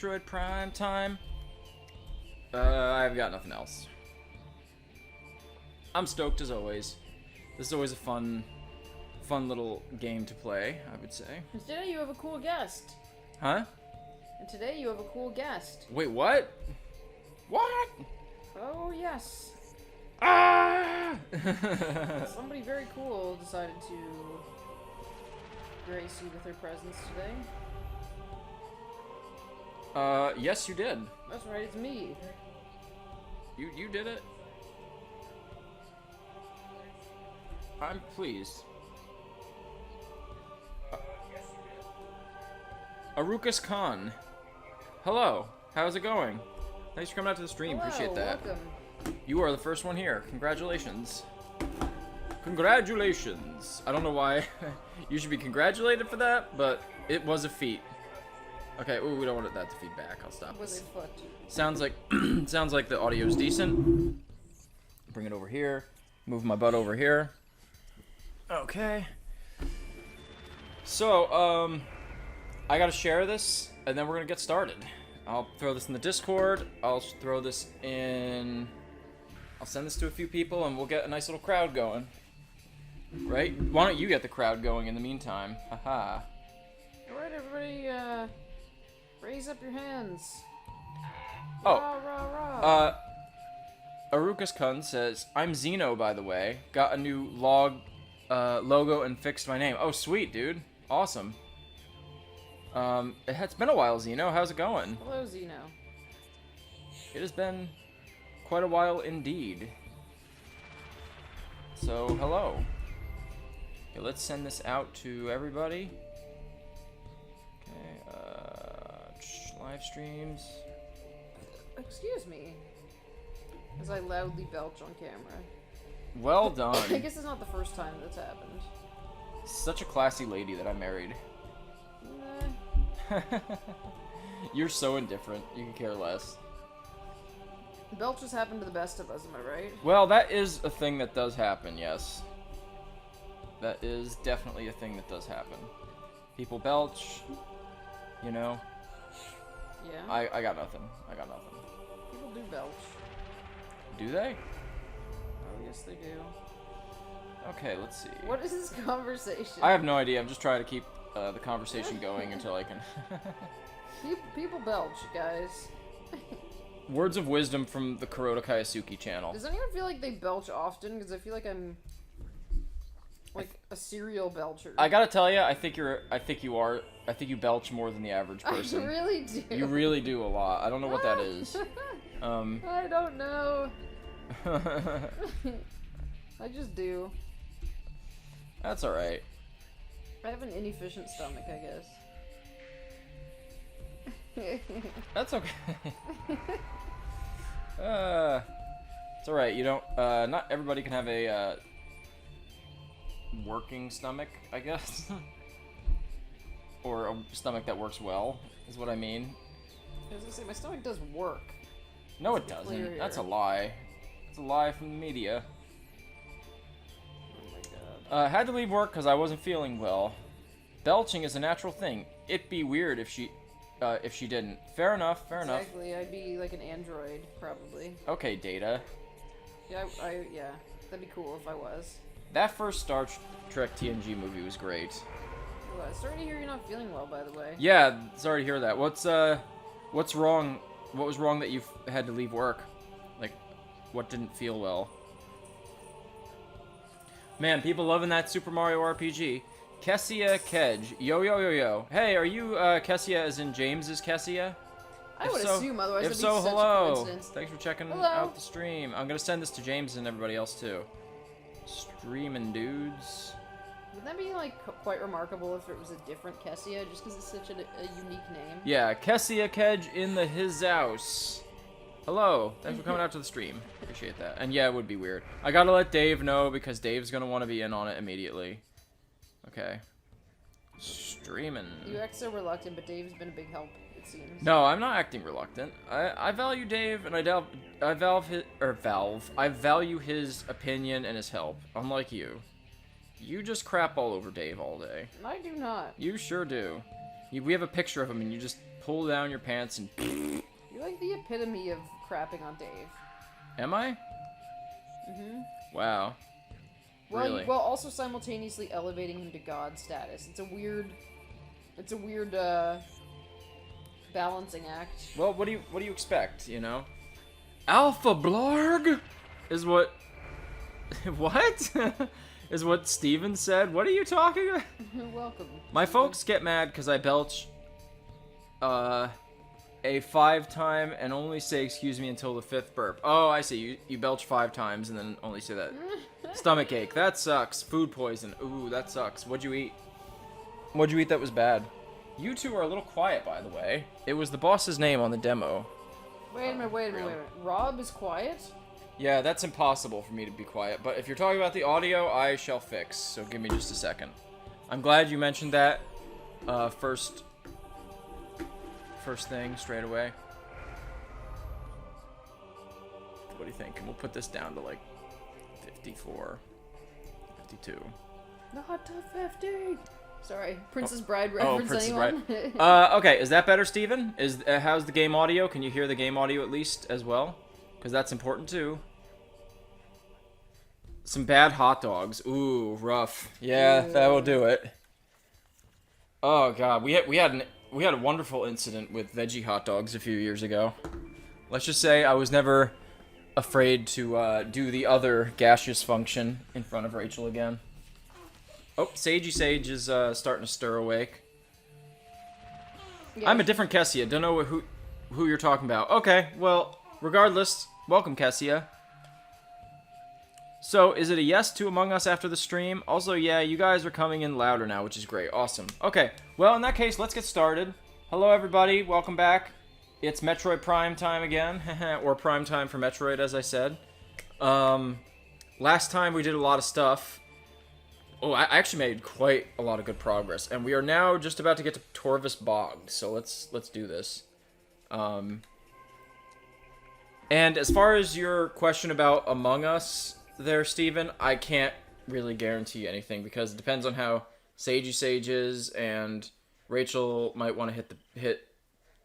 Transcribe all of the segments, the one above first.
Metroid Prime time. I've got nothing else. I'm stoked as always. This is always a fun little game to play, I would say. And today you have a cool guest. Huh? And today you have a cool guest. Wait, what? What? Oh, yes. Ah! Somebody very cool decided to grace you with their presence today. Yes, you did. That's right, it's me. You did it. I'm pleased. Arukas Khan. Hello. How's it going? Thanks for coming out to the stream. Hello, Appreciate that. welcome. You are the first one here. Congratulations. Congratulations. I don't know why you should be congratulated for that, but it was a feat. Okay, ooh, we don't want that to feed back. I'll stop With this. a foot. Sounds like sounds like the audio's decent. Bring it over here. Move my butt over here. Okay. So, I gotta share this, and then we're gonna get started. I'll throw this in the Discord. I'll throw this in. I'll send this to a few people, and we'll get a nice little crowd going. Right? Why don't you get the crowd going in the meantime? Haha. Alright, everybody, raise up your hands. Oh. Rah, rah, rah. Arukas Kun says, I'm Zeno, by the way. Got a new logo and fixed my name. Oh, sweet, dude. Awesome. It's been a while, Zeno. How's it going? Hello, Zeno. It has been quite a while indeed. So, hello. Okay, let's send this out to everybody. Okay, live streams. Excuse me. As I loudly belch on camera. Well I done. guess it's not the first time that's happened. Such a classy lady that I married. Nah. You're so indifferent. You can care less. Belches happen to the best of us, am I right? Well, that is a thing that does happen, yes. That is definitely a thing that does happen. People belch, you know. Yeah. I got nothing. I got nothing. People do belch. Do they? Oh, yes, they do. Okay, let's see. What is this conversation? I have no idea. I'm just trying to keep the conversation going until I can. People belch, guys. Words of wisdom from the Kuroda Kaisuke channel. Does anyone feel like they belch often? Because I feel like I'm like a serial belcher. I gotta tell you, I think you belch more than the average I person. really do. You really do a lot. I don't know what that is. I don't know. I just do. That's alright. I have an inefficient stomach, I guess. That's okay. It's alright. You don't, not everybody can have a, working stomach, I guess. Or a stomach that works well, is what I mean. I was gonna say, my stomach does work. No, it Let's be doesn't. clear here. That's a lie. It's a lie from the media. Oh my god. Had to leave work because I wasn't feeling well. Belching is a natural thing. It'd be weird if she didn't. Fair enough, fair enough. Exactly, I'd be like an android, probably. Okay, Data. Yeah, yeah, that'd be cool if I was. That first Star Trek TNG movie was great. Well, sorry to hear you're not feeling well, by the way. Yeah, sorry to hear that. What's wrong? What was wrong that you had to leave work? Like, what didn't feel well? Man, people loving that Super Mario RPG. Kessia Kedge. Yo, yo, yo, yo. Hey, are you, Kessia as in James's Kessia? I would assume, otherwise If it'd so, be such a hello. coincidence. Thanks for checking Hello. out the stream. I'm gonna send this to James and everybody else, too. Streaming dudes. Would that be, like, quite remarkable if it was a different Kessia, just because it's such a unique name? Yeah, Kessia Kedge in his house. Hello. Thanks for coming out to the stream. Appreciate that. And yeah, it would be weird. I gotta let Dave know because Dave's gonna want to be in on it immediately. Okay. Streaming. You act so reluctant, but Dave's been a big help, it seems. No, I'm not acting reluctant. I value Dave, and I value his opinion and his help. Unlike you. You just crap all over Dave all day. I do not. You sure do. We have a picture of him, and you just pull down your pants and... You're like the epitome of crapping on Dave. Am I? Mm-hmm. Wow. Well, Really? while also simultaneously elevating him to god status. It's a weird balancing act. Well, what do you expect, you know? Alpha Blarg is what... What? Is what Steven said? What are you talking about? Welcome. My folks get mad because I belch a 5 time and only say excuse me until the 5th burp. Oh, I see. You belch 5 times and then only say that. Stomach ache. That sucks. Food poison. Ooh, that sucks. What'd you eat? What'd you eat that was bad? You two are a little quiet, by the way. It was the boss's name on the demo. Wait a minute. Rob is quiet? Yeah, that's impossible for me to be quiet, but if you're talking about the audio, I shall fix, so give me just a second. I'm glad you mentioned that first thing straight away. What do you think? And we'll put this down to like 54, 52. Not to 50! Sorry, Princess Bride reference, Princess anyone? Bride. Okay, is that better, Steven? How's the game audio? Can you hear the game audio at least as well? Because that's important too. Some bad hot dogs. Ooh, rough. Yeah, that will do it. Oh god, we had a wonderful incident with veggie hot dogs a few years ago. Let's just say I was never afraid to do the other gaseous function in front of Rachel again. Oh, Sagey Sage is starting to stir awake. Yeah. I'm a different Kessia. Don't know who you're talking about. Okay, well, regardless, welcome Kessia. So, is it a yes to Among Us after the stream? Also, yeah, you guys are coming in louder now, which is great. Awesome. Okay, well, in that case, let's get started. Hello, everybody. Welcome back. It's Metroid Prime time again. Or Prime time for Metroid, as I said. Last time we did a lot of stuff. Oh, I actually made quite a lot of good progress. And we are now just about to get to Torvus Bog. So, let's do this. And as far as your question about Among Us... there, Steven, I can't really guarantee anything because it depends on how Sagey Sage is, and Rachel might want to hit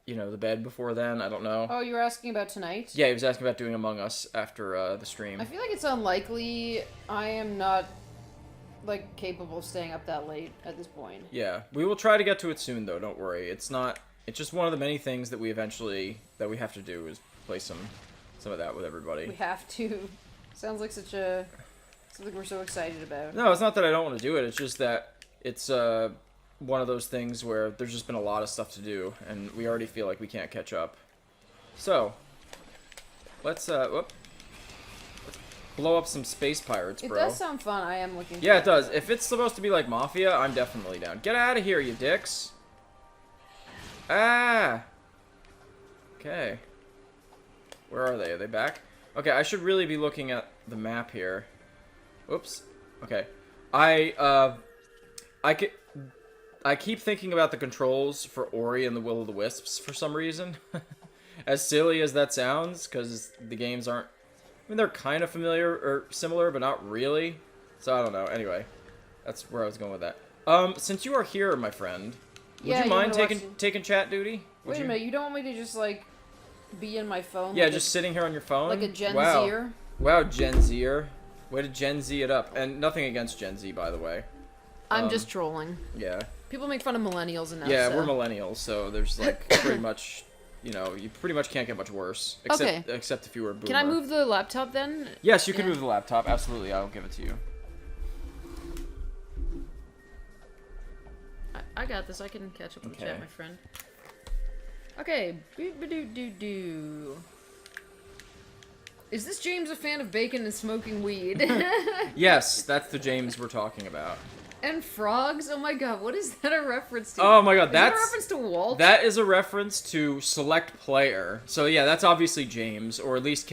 the bed before then. I don't know. Oh, you were asking about tonight? Yeah, he was asking about doing Among Us after the stream. I feel like it's unlikely. I am not capable of staying up that late at this point. Yeah, we will try to get to it soon, though. Don't worry. It's just one of the many things that we have to do is play some of that with everybody. We have to. Sounds like something we're so excited about. No, it's not that I don't want to do it. It's just that it's one of those things where there's just been a lot of stuff to do, and we already feel like we can't catch up. So, let's blow up some space pirates, bro. It does sound fun. I am looking. Yeah, it does. If it's supposed to be like Mafia, I'm definitely down. Get out of here, you dicks! Ah. Okay. Where are they? Are they back? Okay, I should really be looking at the map here. Oops. Okay. I keep thinking about the controls for Ori and the Will of the Wisps for some reason. As silly as that sounds, because the games aren't... I mean, they're kind of familiar or similar, but not really. So I don't know. Anyway, that's where I was going with that. Since you are here, my friend, would you mind taking chat duty? Wait a minute, you don't want me to just be in my phone? Yeah, just sitting here on your phone? Like a Gen Zer? Wow, Gen Zer. Way to Gen Z it up. And nothing against Gen Z, by the way. I'm just trolling. Yeah. People make fun of millennials enough. Yeah, so. We're millennials, so there's pretty much, you pretty much can't get much worse. Except if you were a boomer. Can I move the laptop then? Yes, you can move the laptop. Absolutely, I'll give it to you. I got this. I can catch up with the chat, my friend. Okay. Boop-a-doo-doo-doo. Is this James a fan of bacon and smoking weed? Yes, that's the James we're talking about. And frogs? Oh my god, what is that a reference to? Oh my god, that's... Is that a reference to Walt? That is a reference to Select Player. So yeah, that's obviously James, or at least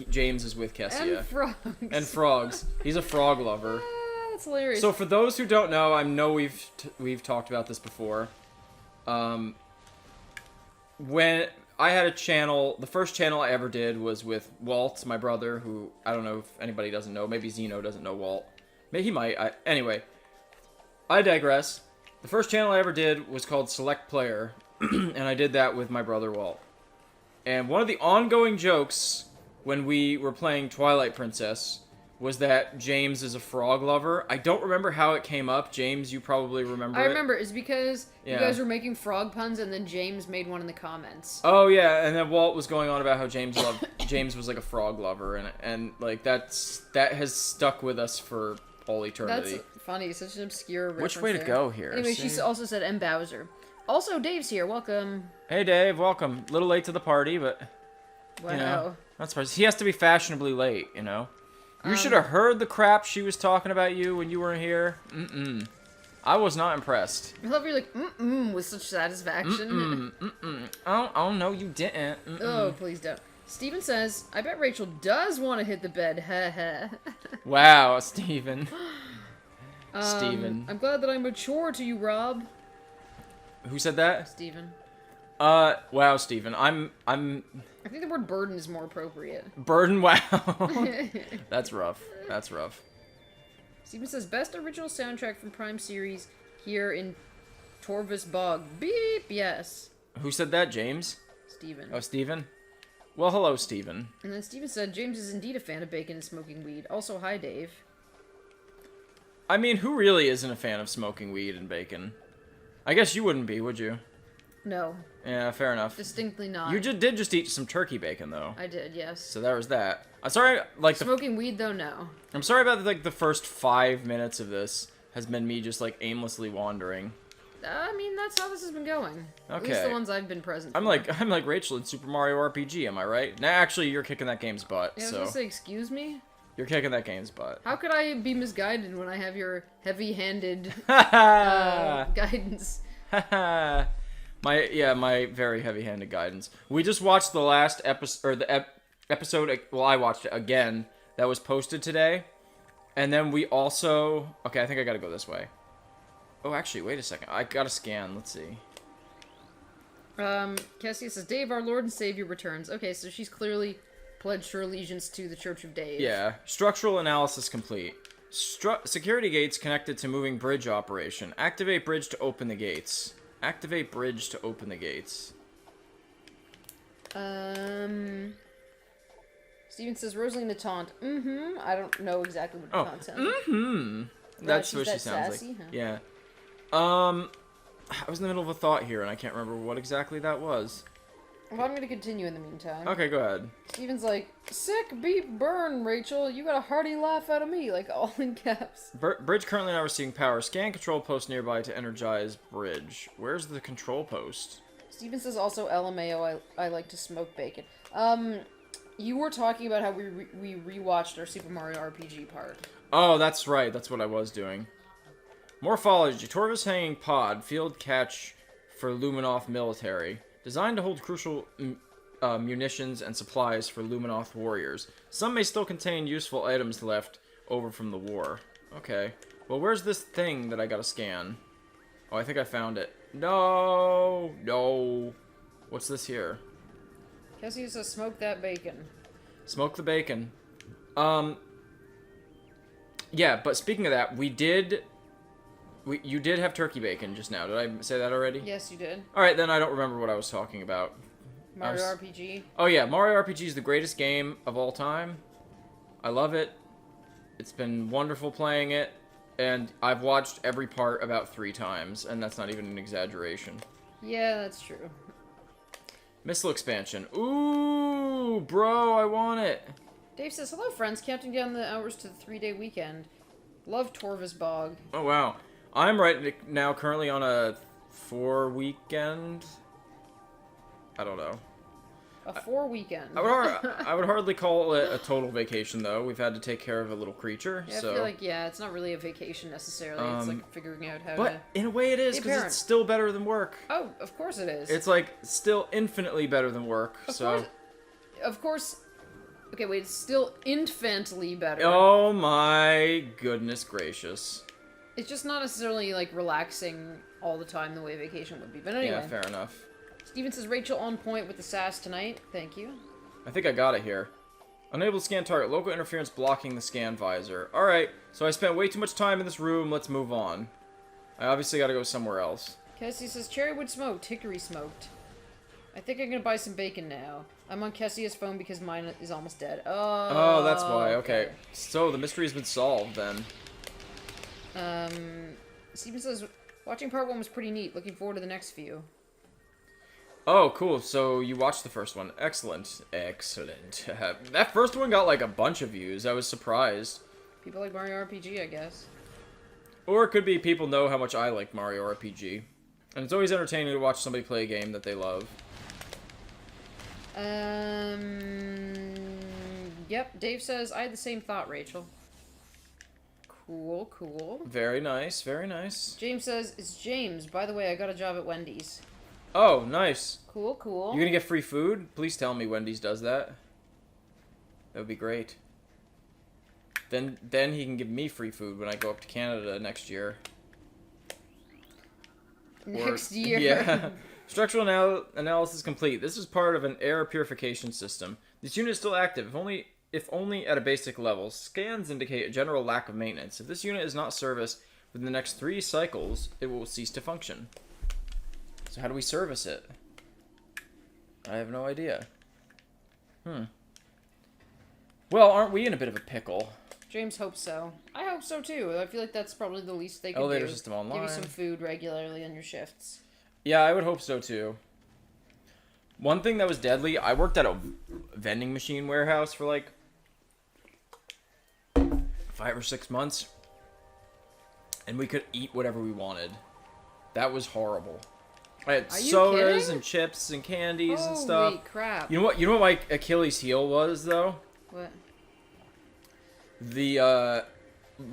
James is with Kessia. And frogs. And frogs. He's a frog lover. That's hilarious. So for those who don't know, I know we've talked about this before. When I had a channel, the first channel I ever did was with Walt, my brother, who I don't know if anybody doesn't know. Maybe Zeno doesn't know Walt. Maybe he might. Anyway, I digress. The first channel I ever did was called Select Player, and I did that with my brother Walt. And one of the ongoing jokes when we were playing Twilight Princess was that James is a frog lover. I don't remember how it came up. James, you probably remember I it. remember. It's because you Yeah. guys were making frog puns, and then James made one in the comments. Oh yeah, and then Walt was going on about how James was like a frog lover, and like that has stuck with us for all eternity. That's funny. Such an obscure reference. Which way to there. go here? Anyway, she See? also said M. Bowser. Also, Dave's here. Welcome. Hey Dave, welcome. A little late to the party, but Wow. you know, that's fine. He has to be fashionably late, you know. You should have heard the crap she was talking about you when you weren't here. I was not impressed. I love you're like, with such satisfaction. Oh no, you didn't. Oh, please don't. Steven says, I bet Rachel does want to hit the bed. Heh. Wow, Steven. Steven. I'm glad that I'm mature to you, Rob. Who said that? Steven. Wow, Steven. I'm I think the word burden is more appropriate. burdened. Wow. That's rough. That's rough. Steven says, best original soundtrack from Prime Series here in Torvus Bog. Beep, yes. Who said that? James? Steven. Oh, Steven? Well, hello, Steven. And then Steven said, James is indeed a fan of bacon and smoking weed. Also, hi, Dave. I mean, who really isn't a fan of smoking weed and bacon? I guess you wouldn't be, would you? No, Yeah, fair enough. distinctly not. You did just eat some turkey bacon, though. I did, yes. So there was that. I'm sorry, like, Smoking weed, though, no. I'm sorry about, like, the first 5 minutes of this has been me just, like, aimlessly wandering. I mean, that's how this has been going. At least Okay. the ones I've been present I'm for. like Rachel in Super Mario RPG, am I right? Nah, actually, you're kicking that game's butt, Yeah, I was so... gonna say, excuse me? You're kicking that game's butt. How could I be misguided when I have your heavy-handed Ha guidance? ha! My very heavy-handed guidance. We just watched the last episode, or the episode, well, I watched it again, that was posted today. And then we also... Okay, I think I gotta go this way. Oh, actually, wait a second. I gotta scan. Let's see. Cassie says, Dave, our Lord and Savior, returns. Okay, so she's clearly pledged her allegiance to the Church of Dave. Yeah. Structural analysis complete. Security gates connected to moving bridge operation. Activate bridge to open the gates. Activate bridge to open the gates. Steven says, Rosalina taunt. I don't know exactly what the content. That's she's what she that sounds sassy, like. huh? Yeah. I was in the middle of a thought here, and I can't remember what exactly that was. Well, I'm gonna continue in the meantime. Okay, go ahead. Steven's like, sick, beep, burn, Rachel. You got a hearty laugh out of me, like all in caps. Bridge currently not receiving power. Scan control post nearby to energize bridge. Where's the control post? Steven says also, LMAO, I like to smoke bacon. You were talking about how we rewatched our Super Mario RPG part. Oh, that's right. That's what I was doing. Morphology. Torvus hanging pod. Field catch for Luminoth military. Designed to hold crucial munitions and supplies for Luminoth warriors. Some may still contain useful items left over from the war. Okay. Well, where's this thing that I gotta scan? Oh, I think I found it. No! No! What's this here? Cassie says, smoke that bacon. Smoke the bacon. Yeah, but speaking of that, you did have turkey bacon just now. Did I say that already? Yes, you did. Alright, then I don't remember what I was talking about. Mario RPG. Oh yeah, Mario RPG is the greatest game of all time. I love it. It's been wonderful playing it. And I've watched every part about 3 times, and that's not even an exaggeration. Yeah, that's true. Missile expansion. Ooh, bro, I want it. Dave says, hello, friends. Counting down the hours to the 3-day weekend. Love Torvus Bog. Oh, wow. I'm right now currently on a 4 weekend. I don't know. A 4 weekend. I would hardly call it a total vacation, though. We've had to take care of a little creature, Yeah, so... I feel like, yeah, it's not really a vacation necessarily. It's like figuring out how to... But in a way it is, be a because parent. it's still better than work. Oh, of course it is. It's, like, still infinitely better than work, so... Of course... Okay, wait, it's still infinitely better. Oh my goodness gracious. It's just not necessarily, like, relaxing all the time the way vacation would be. But anyway. Yeah, fair enough. Steven says, Rachel on point with the sass tonight. Thank you. I think I got it here. Unable to scan target. Local interference blocking the scan visor. Alright, so I spent way too much time in this room. Let's move on. I obviously gotta go somewhere else. Kessie says, cherrywood smoked, hickory smoked. I think I'm gonna buy some bacon now. I'm on Kessia's phone because mine is almost dead. Oh, that's why. Okay. So the mystery's been solved then. Steven says, watching part 1 was pretty neat. Looking forward to the next few. Oh, cool. So you watched the first one. Excellent. Excellent. That first one got like a bunch of views. I was surprised. People like Mario RPG, I guess. Or it could be people know how much I like Mario RPG. And it's always entertaining to watch somebody play a game that they love. Yep, Dave says, I had the same thought, Rachel. Cool, cool. Very nice, very nice. James says, it's James. By the way, I got a job at Wendy's. Oh, nice. Cool, cool. You gonna get free food? Please tell me Wendy's does that. That would be great. Then he can give me free food when I go up to Canada next year. Next year. Yeah. Structural analysis complete. This is part of an air purification system. This unit is still active, if only at a basic level. Scans indicate a general lack of maintenance. If this unit is not serviced within the next 3 cycles, it will cease to function. So how do we service it? I have no idea. Well, aren't we in a bit of a pickle? James hopes so. I hope so too. I feel like that's probably the least they can Elevator do. system online. Give you some food regularly on your shifts. Yeah, I would hope so too. One thing that was deadly, I worked at a vending machine warehouse for like 5 or 6 months. And we could eat whatever we wanted. That was horrible. I had sodas and chips and candies and stuff. Holy crap. You know what my Achilles heel was though? What? The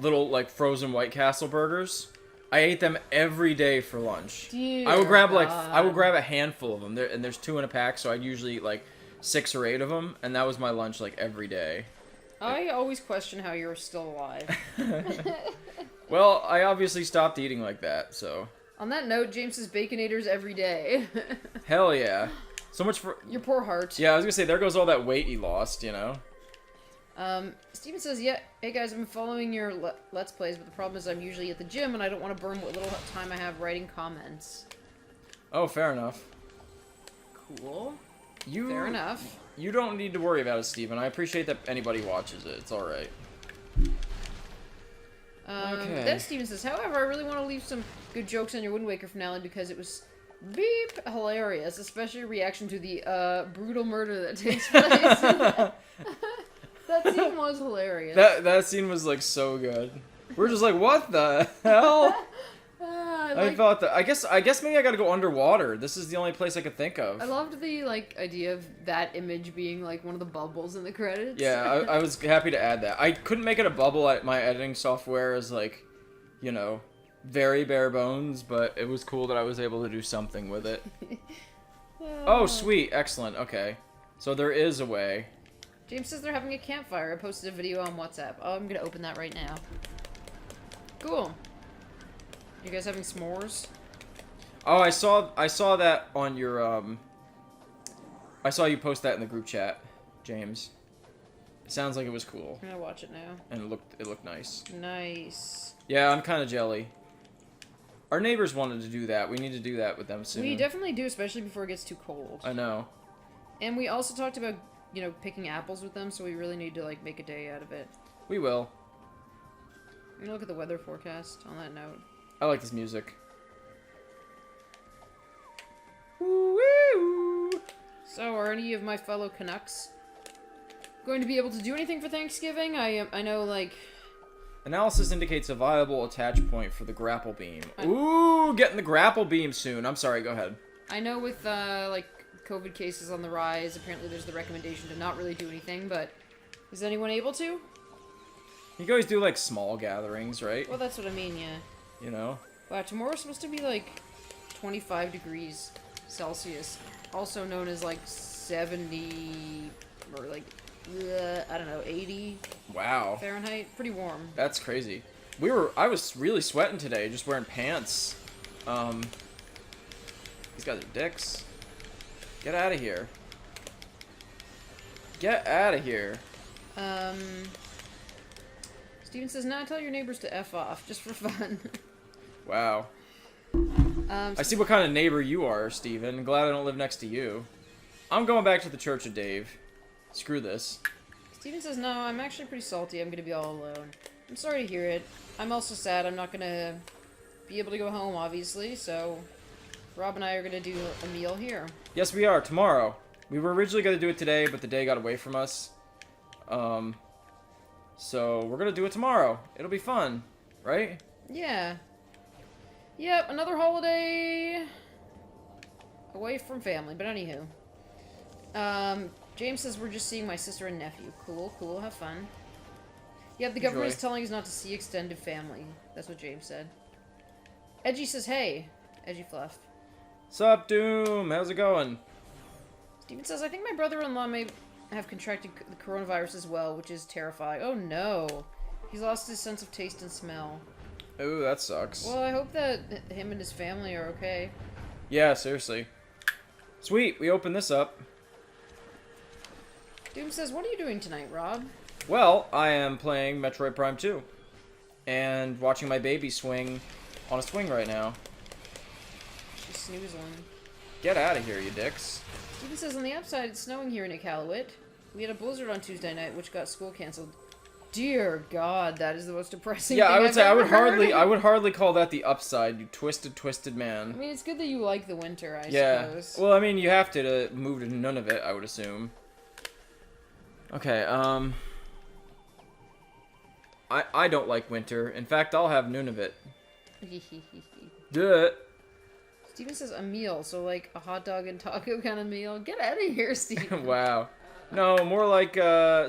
little like frozen White Castle burgers. I ate them every day for lunch. Dear I would grab God. a handful of them. And there's 2 in a pack, so I'd usually eat like 6 or 8 of them, and that was my lunch like every day. I always question how you're still alive. Well, I obviously stopped eating like that, so. On that note, James says baconators every day. Hell yeah. So much for... Your poor heart. Yeah, I was gonna say, there goes all that weight you lost, you know? Steven says, yeah, hey guys, I've been following your Let's Plays, but the problem is I'm usually at the gym and I don't want to burn what little time I have writing comments. Oh, fair enough. Cool. Fair enough. You don't need to worry about it, Steven. I appreciate that anybody watches it. It's alright. Okay. Then Steven says, however, I really want to leave some good jokes on your Wind Waker finale because it was beep hilarious, especially a reaction to the brutal murder that takes place. That scene was hilarious. That scene was like so good. We're just like, what the hell? I thought that. I guess maybe I gotta go underwater. This is the only place I could think of. I loved the idea of that image being like one of the bubbles in the credits. Yeah, I was happy to add that. I couldn't make it a bubble. My editing software is like, you know, very bare bones, but it was cool that I was able to do something with it. Oh, sweet. Excellent. Okay. So there is a way. James says they're having a campfire. I posted a video on WhatsApp. Oh, I'm gonna open that right now. Cool. You guys having s'mores? Oh, I saw that on your I saw you post that in the group chat, James. It sounds like it was cool. I'm gonna watch it now. And it looked nice. Nice. Yeah, I'm kind of jelly. Our neighbors wanted to do that. We need to do that with them soon. We definitely do, especially before it gets too cold. I know. And we also talked about, you know, picking apples with them, so we really need to, like, make a day out of it. We will. I'm gonna look at the weather forecast on that note. I like this music. So, are any of my fellow Canucks going to be able to do anything for Thanksgiving? I know, like... Analysis indicates a viable attach point for the grapple beam. Ooh, getting the grapple beam soon. I'm sorry, go ahead. I know with, like, COVID cases on the rise, apparently there's the recommendation to not really do anything, but is anyone able to? You can always do, like, small gatherings, right? Well, that's what I mean, yeah. You know? Wow, tomorrow's supposed to be, like, 25 degrees Celsius, also known as, like, 70, or, like, I don't know, 80 Wow. Fahrenheit. Pretty warm. That's crazy. I was really sweating today, just wearing pants. These guys are dicks. Get out of here. Get out of here. Steven says, nah, tell your neighbors to F off, just for fun. Wow. I see what kind of neighbor you are, Steven. Glad I don't live next to you. I'm going back to the Church of Dave. Screw this. Steven says, no, I'm actually pretty salty. I'm gonna be all alone. I'm sorry to hear it. I'm also sad. I'm not gonna be able to go home, obviously, so Rob and I are gonna do a meal here. Yes, we are. Tomorrow. We were originally gonna do it today, but the day got away from us. So we're gonna do it tomorrow. It'll be fun, right? Yeah. Yep, another holiday away from family, but anywho. James says we're just seeing my sister and nephew. Cool, cool, have fun. Yep, the government is telling us not to see extended family. That's what James said. Edgy says, hey. Edgy Fluff. Sup, Doom? How's it going? Steven says, I think my brother-in-law may have contracted the coronavirus as well, which is terrifying. Oh no. He's lost his sense of taste and smell. Ooh, that sucks. Well, I hope that him and his family are okay. Yeah, seriously. Sweet, we opened this up. Doom says, what are you doing tonight, Rob? Well, I am playing Metroid Prime 2. And watching my baby swing on a swing right now. She's snoozing. Get out of here, you dicks. Steven says, on the upside, it's snowing here in Iqaluit. We had a blizzard on Tuesday night, which got school canceled. Dear God, that is the most depressing Yeah, thing I would I've say ever heard. I would hardly call that the upside, you twisted man. I mean, it's good that you like the winter, I Yeah. suppose. Well, I mean, you have to move to Nunavut, I would assume. Okay, I don't like winter. In fact, I'll have Nunavut. Duh. Steven says a meal, so like a hot dog and taco kind of meal. Get out of here, Steven. Wow. No, more like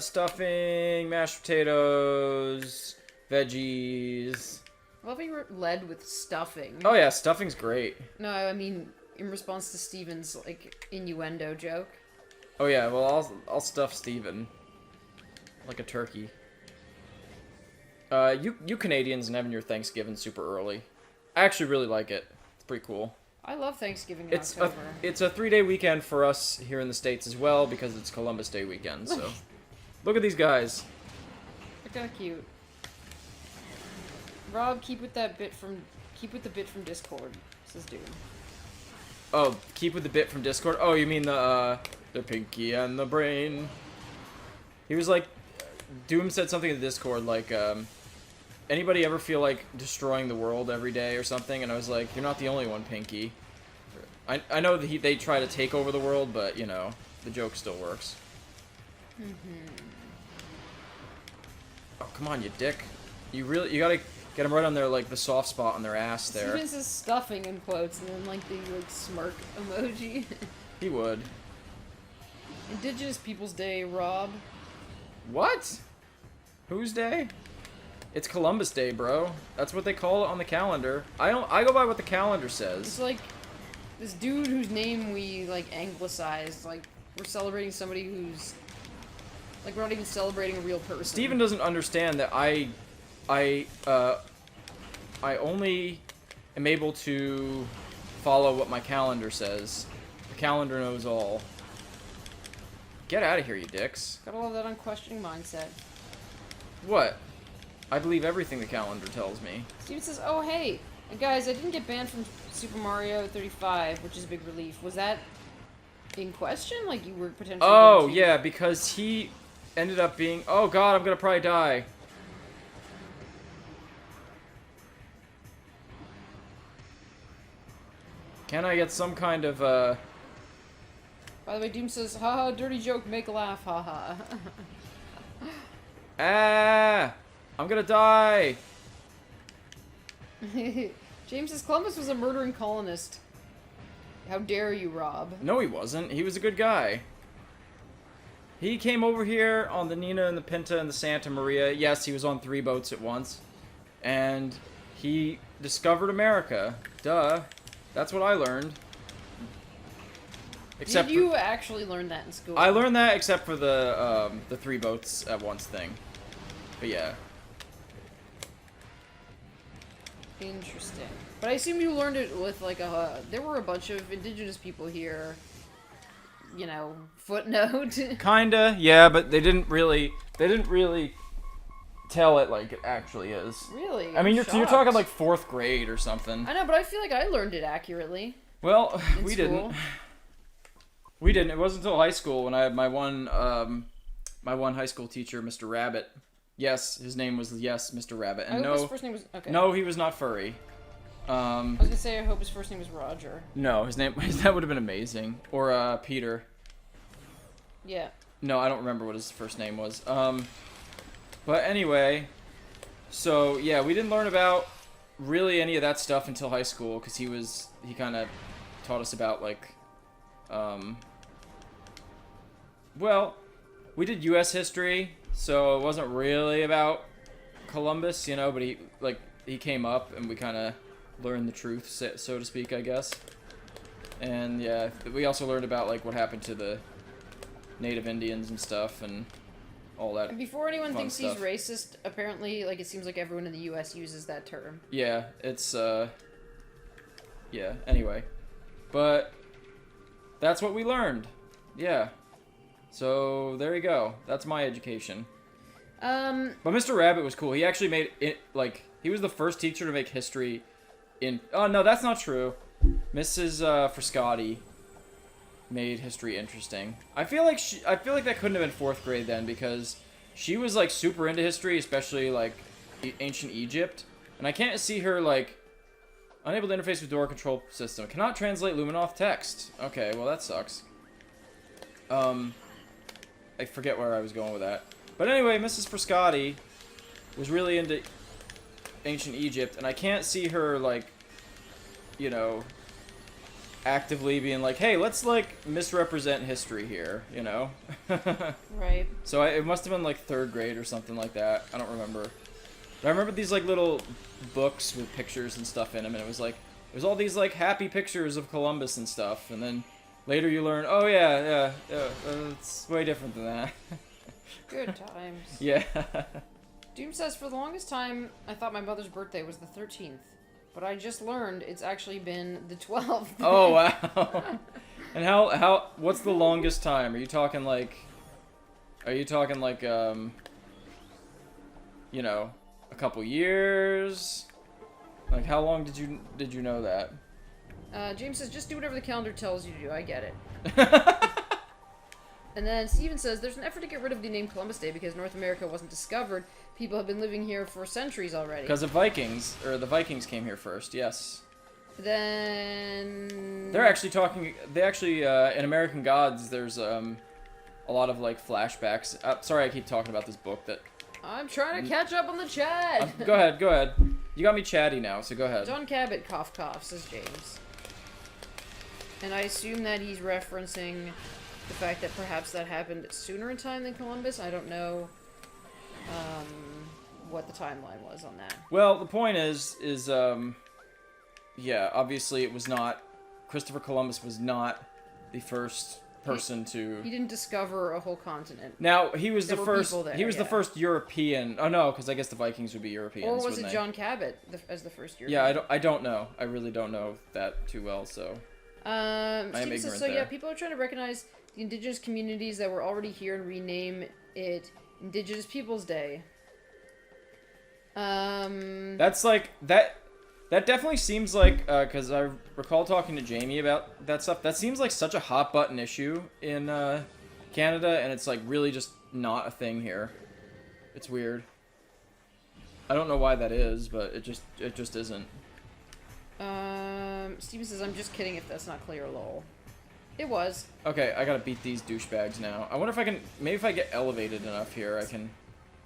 stuffing, mashed potatoes, veggies. I love how you were led with stuffing. Oh yeah, stuffing's great. No, I mean in response to Steven's like innuendo joke. Oh yeah, well I'll stuff Steven like a turkey. You Canadians and having your Thanksgiving super early. I actually really like it. It's pretty cool. I love Thanksgiving in October. It's a 3-day weekend for us here in the States as well because it's Columbus Day weekend. So look at these guys. They're kind of cute. Rob, keep with the bit from Discord. Says Doom. Oh, keep with the bit from Discord. Oh, you mean the pinky and the brain? He was like, Doom said something in the Discord like, anybody ever feel like destroying the world every day or something? And I was like, you're not the only one, Pinky. I know that they try to take over the world, but, you know, the joke still works. Oh, come on, you dick. You gotta get them right on their, like, the soft spot on their ass there. Steven says stuffing in quotes, and then, like, the, like, smirk emoji. He would. Indigenous Peoples Day, Rob. What? Whose day? It's Columbus Day, bro. That's what they call it on the calendar. I go by what the calendar says. It's like this dude whose name we like anglicized. Like we're celebrating somebody who's like we're not even celebrating a real person. Steven doesn't understand that I only am able to follow what my calendar says. The calendar knows all. Get out of here, you dicks. Gotta love that unquestioning mindset. What? I believe everything the calendar tells me. Steven says, oh hey, and guys, I didn't get banned from Super Mario 35, which is a big relief. Was that in question? Like you were potentially Oh, yeah, because he ended up being... Oh god, I'm gonna probably die. Can I get some kind of, By the way, Doom says, haha, dirty joke, make a laugh, haha. Ah! I'm gonna die! James says, Columbus was a murdering colonist. How dare you, Rob? No, he wasn't. He was a good guy. He came over here on the Nina and the Pinta and the Santa Maria. Yes, he was on 3 boats at once. And he discovered America. Duh. That's what I learned. Did you actually learn that in school? I learned that except for the 3 boats at once thing. But yeah. Interesting. But I assume you learned it with like there were a bunch of indigenous people here. You know, footnote. Kinda, yeah, but they didn't really tell it like it actually is. Really? I mean, I'm you're talking shocked. like 4th grade or something. I know, but I feel like I learned it accurately. Well, in we school. didn't. We didn't. It wasn't until high school when I had my one high school teacher, Mr. Rabbit. Yes, his name was Mr. Rabbit. And I hope his first name was okay. no, he was not furry. I was gonna say I hope his first name was Roger. No, that would have been amazing. Or Peter. Yeah. No, I don't remember what his first name was. But anyway, so yeah, we didn't learn about really any of that stuff until high school because he kind of taught us about like, well, we did U.S. history, so it wasn't really about Columbus, but he came up and we kind of learned the truth, so to speak, I guess. And yeah, we also learned about like what happened to the Native Indians and stuff and all that. And before anyone fun thinks stuff. he's racist, apparently, like, it seems like everyone in the U.S. uses that term. Yeah, it's yeah. Anyway, but that's what we learned. Yeah. So there you go. That's my education. But Mr. Rabbit was cool. He actually made it like he was the first teacher to make history in. Oh no, that's not true. Mrs. Frescotti made history interesting. I feel like that couldn't have been 4th grade then because she was like super into history, especially like ancient Egypt. And I can't see her like unable to interface with door control system. Cannot translate Luminoth text. Okay, well that sucks. I forget where I was going with that. But anyway, Mrs. Frescotti was really into ancient Egypt, and I can't see her like, actively being like, hey, let's like misrepresent history here, Right. So it must have been like 3rd grade or something like that. I don't remember. But I remember these like little books with pictures and stuff in them, and it was all these like happy pictures of Columbus and stuff, and then later you learn, oh yeah, it's way different than that. Good times. Yeah. Doom says, for the longest time, I thought my mother's birthday was the 13th. But I just learned it's actually been the 12th. Oh, wow. And what's the longest time? Are you talking like, a couple years? Like, how long did you know that? James says, just do whatever the calendar tells you to do. I get it. And then Steven says, there's an effort to get rid of the name Columbus Day because North America wasn't discovered. People have been living here for centuries already. Because of Vikings, or the Vikings came here first, yes. Then... in American Gods, there's, a lot of, like, flashbacks. Sorry I keep talking about this book that... I'm trying to catch up on the chat! Go ahead. You got me chatty now, so go ahead. John Cabot, cough, says James. And I assume that he's referencing the fact that perhaps that happened sooner in time than Columbus. I don't know what the timeline was on that. Well, the point is yeah, obviously it was not, Christopher Columbus was not the first person to... He didn't discover a whole continent. Now, he was There the were first, people there, he was the yeah. first European, oh no, because I guess the Vikings would be Europeans, Or was wouldn't it they? John Cabot as the first year? Yeah, I don't know. I really don't know that too well, so... Steven ignorant says, there. yeah, people are trying to recognize the indigenous communities that were already here and rename it Indigenous Peoples Day. That's like, that definitely seems like, because I recall talking to Jamie about that stuff, that seems like such a hot button issue in Canada, and it's like really just not a thing here. It's weird. I don't know why that is, but it just isn't. Steven says, I'm just kidding if that's not clear, lol. It was. Okay, I gotta beat these douchebags now. I wonder if I can, maybe if I get elevated enough here, I can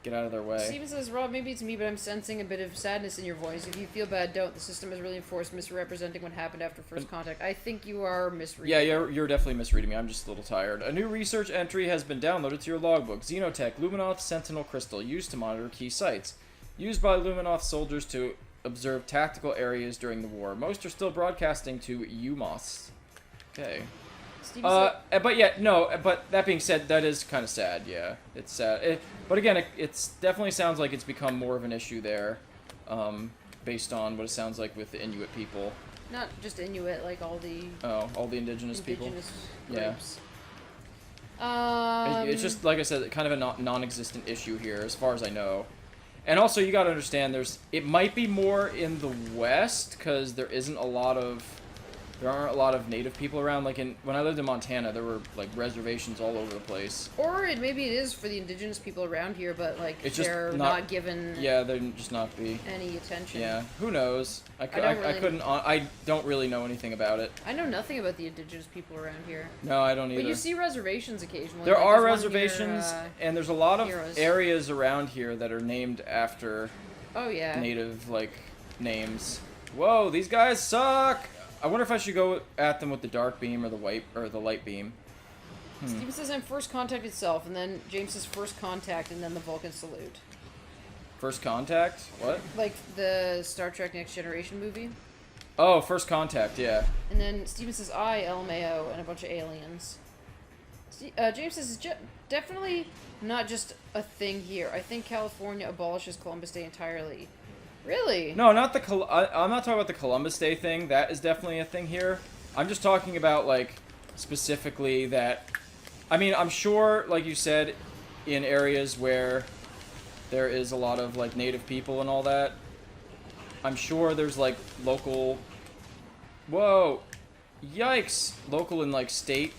get out of their way. Steven says, Rob, maybe it's me, but I'm sensing a bit of sadness in your voice. If you feel bad, don't. The system has really enforced misrepresenting what happened after first contact. I think you are misreading. Yeah, you're definitely misreading me. I'm just a little tired. A new research entry has been downloaded to your logbook. Xenotech Luminoth Sentinel Crystal, used to monitor key sites. Used by Luminoth soldiers to observe tactical areas during the war. Most are still broadcasting to UMOS. Okay. But yeah, no, but that being said, that is kind of sad, yeah. It's sad. But again, it definitely sounds like it's become more of an issue there, based on what it sounds like with the Inuit people. Not just Inuit, like all the... Oh, all the indigenous people? Groups. Yeah. It's just, like I said, kind of a non-existent issue here, as far as I know. And also, you gotta understand, it might be more in the west, because there aren't a lot of native people around. Like, when I lived in Montana, there were, like, reservations all over the place. Or maybe it is for the indigenous people around here, but, like, It's they're not given Yeah, they're just not be. any attention. Yeah, who knows? I don't really know anything about it. I know nothing about the indigenous people around here. No, I don't either. But you see reservations occasionally. There like, are there's one reservations, near, and there's a lot of Heroes. areas around here that are named after Oh, yeah. native, like, names. Whoa, these guys suck! I wonder if I should go at them with the dark beam or the light beam. Steven says I'm first contact itself, and then James says first contact, and then the Vulcan salute. First contact? What? Like the Star Trek Next Generation movie. Oh, first contact, yeah. And then Steven says I, LMAO, and a bunch of aliens. James says it's definitely not just a thing here. I think California abolishes Columbus Day entirely. Really? No, not I'm not talking about the Columbus Day thing. That is definitely a thing here. I'm just talking about, like, specifically that... I mean, I'm sure, like you said, in areas where there is a lot of, like, native people and all that, I'm sure there's, like, local... Whoa! Yikes! Local and, like, state...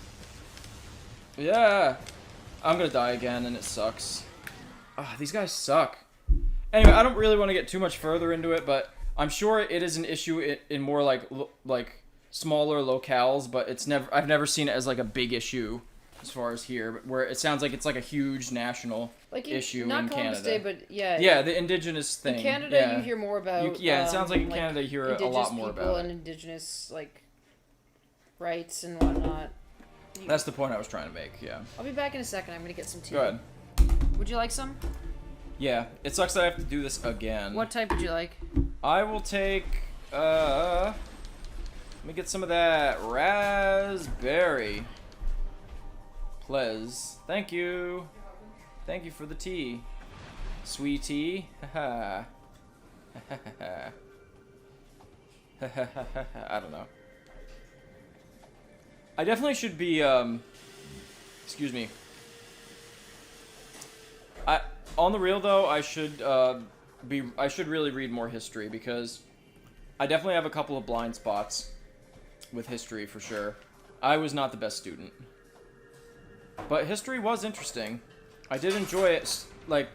Yeah! I'm gonna die again, and it sucks. Ah, these guys suck. Anyway, I don't really want to get too much further into it, but I'm sure it is an issue in more like smaller locales, but I've never seen it as like a big issue as far as here, where it sounds like it's like a huge national issue in Canada. Not Columbus Day, but yeah. Yeah, the indigenous thing. In Canada, you hear more about. It sounds like in Canada you hear a lot more about and indigenous like rights and whatnot. That's the point I was trying to make. Yeah. I'll be back in a second. I'm gonna get some tea. Go ahead. Would you like some? Yeah, it sucks that I have to do this again. What type would you like? I will take, let me get some of that raspberry. Please. Thank you. Thank you for the tea. Sweet tea. Haha. I don't know. I definitely should be, excuse me. On the real though, I should really read more history, because I definitely have a couple of blind spots with history for sure. I was not the best student, but history was interesting. I did enjoy it. Like,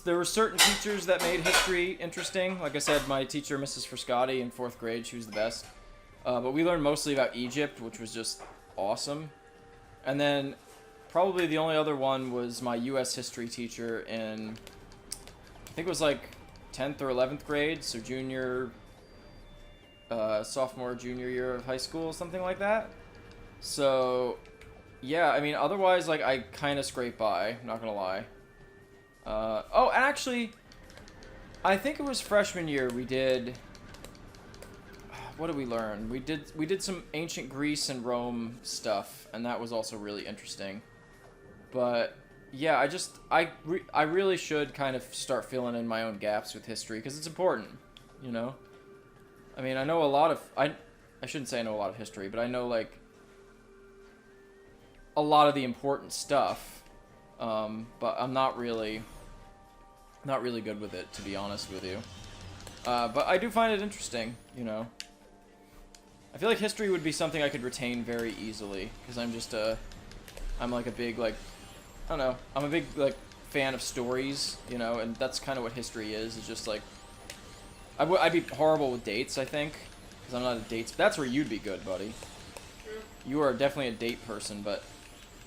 there were certain teachers that made history interesting. Like I said, my teacher, Mrs. Friscotti, in 4th grade, she was the best. But we learned mostly about Egypt, which was just awesome. And then probably the only other one was my U.S. history teacher in, I think it was like 10th or 11th grade, so sophomore, junior year of high school, something like that. So, yeah, I mean, otherwise, like, I kind of scraped by, not gonna lie. Oh, actually, I think it was freshman year we did... What did we learn? We did some ancient Greece and Rome stuff, and that was also really interesting. But yeah, I really should kind of start filling in my own gaps with history, because it's important, you know? I mean, I know a lot of I shouldn't say I know a lot of history, but I know like a lot of the important stuff. But I'm not really good with it, to be honest with you. But I do find it interesting, you know. I feel like history would be something I could retain very easily, because I'm like a big, like, I don't know, I'm a big, like, fan of stories, you know, and that's kind of what history is. It's just, like, I'd be horrible with dates, I think, because I'm not a dates, that's where you'd be good, buddy. You are definitely a date person, but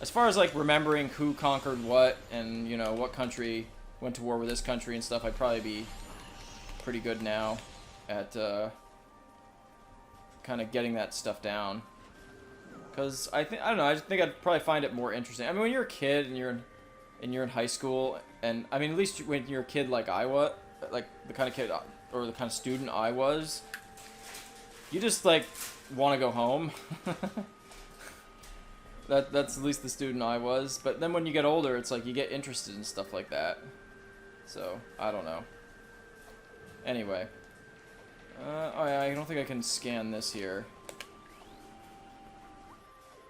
as far as, like, remembering who conquered what, and, you know, what country went to war with this country and stuff, I'd probably be pretty good now at, kind of getting that stuff down, because I don't know, I just think I'd probably find it more interesting. I mean, when you're a kid and you're in high school, and I mean, at least when you're a kid like I was, like the kind of kid or the kind of student I was, you just like want to go home. That's at least the student I was. But then when you get older, it's like you get interested in stuff like that. So I don't know. Anyway. Oh yeah, I don't think I can scan this here.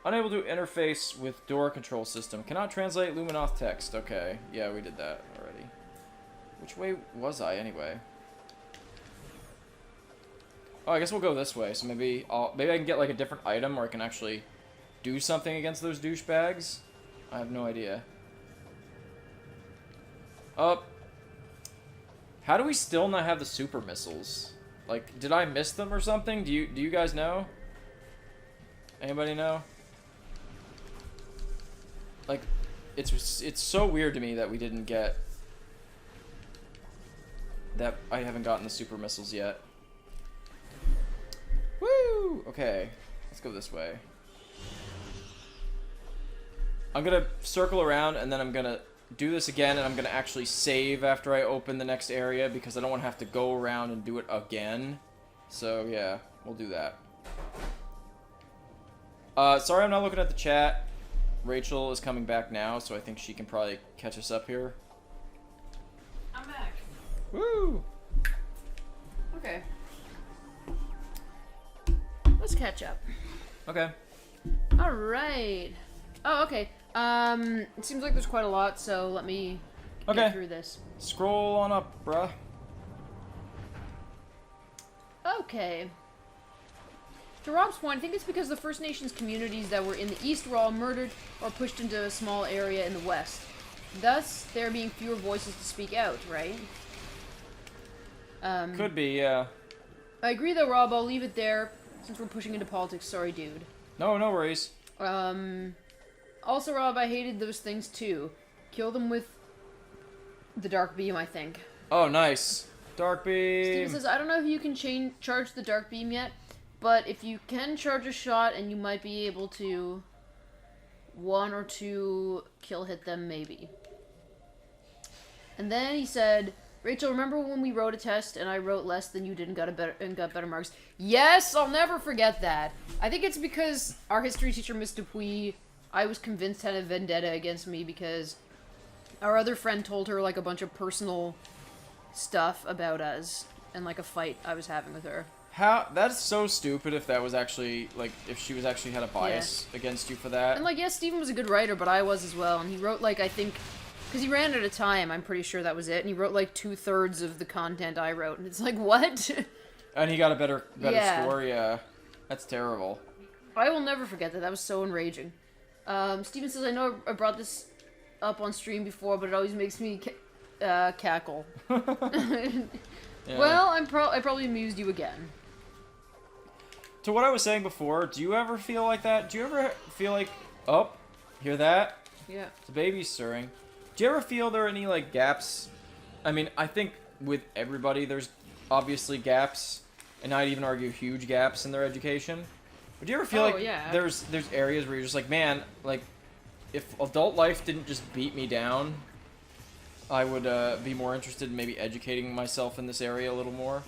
Unable to interface with door control system. Cannot translate Luminoth text. Okay, yeah, we did that already. Which way was I, anyway? Oh, I guess we'll go this way, so maybe maybe I can get, like, a different item, or I can actually do something against those douchebags? I have no idea. How do we still not have the super missiles? Like, did I miss them or something? Do you guys know? Anybody know? Like, it's so weird to me that we didn't get... That I haven't gotten the super missiles yet. Woo! Okay, let's go this way. I'm gonna circle around, and then I'm gonna do this again, and I'm gonna actually save after I open the next area, because I don't want to have to go around and do it again. So, yeah, we'll do that. Sorry I'm not looking at the chat. Rachel is coming back now, so I think she can probably catch us up here. I'm back. Woo! Okay. Let's catch up. Okay. Alright. Oh, okay. It seems like there's quite a lot, so let me get through this. Scroll on up, bruh. Okay. To Rob's point, I think it's because the First Nations communities that were in the East were all murdered or pushed into a small area in the West. Thus, there being fewer voices to speak out, right? Could be, yeah. I agree though, Rob. I'll leave it there, since we're pushing into politics. Sorry, dude. No worries. Also, Rob, I hated those things too. Kill them with the dark beam, I think. Oh, nice. Dark beam. Steven says, I don't know if you can charge the dark beam yet, but if you can charge a shot and you might be able to 1 or 2 kill hit them, maybe. And then he said, Rachel, remember when we wrote a test and I wrote less than you did and got better marks? Yes, I'll never forget that. I think it's because our history teacher, Miss Dupuis, I was convinced had a vendetta against me because our other friend told her like a bunch of personal stuff about us and like a fight I was having with her. That's so stupid if that was actually, like, if she was actually had a bias against you for that. And like, yes, Steven was a good writer, but I was as well, and he wrote like, I think, because he ran out of time, I'm pretty sure that was it, and he wrote like 2/3 of the content I wrote, and it's like, what? And he got a better score, yeah. That's terrible. I will never forget that. That was so enraging. Steven says, I know I brought this up on stream before, but it always makes me cackle. Yeah. Well, I probably amused you again. To what I was saying before, do you ever feel like that? Do you ever feel like... Oh, hear that? Yeah. It's a baby stirring. Do you ever feel there are any, like, gaps? I mean, I think with everybody there's obviously gaps, and I'd even argue huge gaps in their education. But do you ever feel like there's areas where you're just like, man, like, if adult life didn't just beat me down, I would be more interested in maybe educating myself in this area a little more.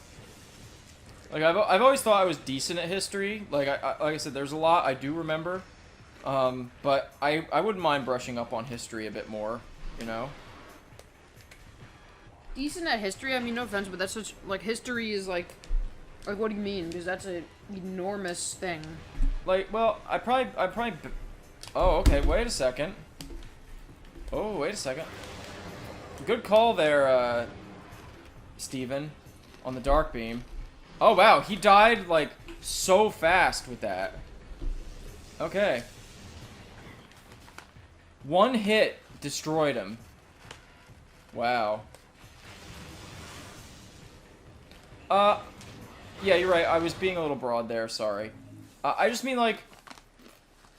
Like, I've always thought I was decent at history. Like I said, there's a lot I do remember. But I wouldn't mind brushing up on history a bit more, you know? Decent at history? I mean, no offense, but that's such... Like, history is, like, what do you mean? Because that's an enormous thing. Like, well, I probably... Oh, okay, wait a second. Oh, wait a second. Good call there, Steven, on the dark beam. Oh, wow, he died, like, so fast with that. Okay. One hit destroyed him. Wow. Yeah, you're right. I was being a little broad there. Sorry. I just mean, like,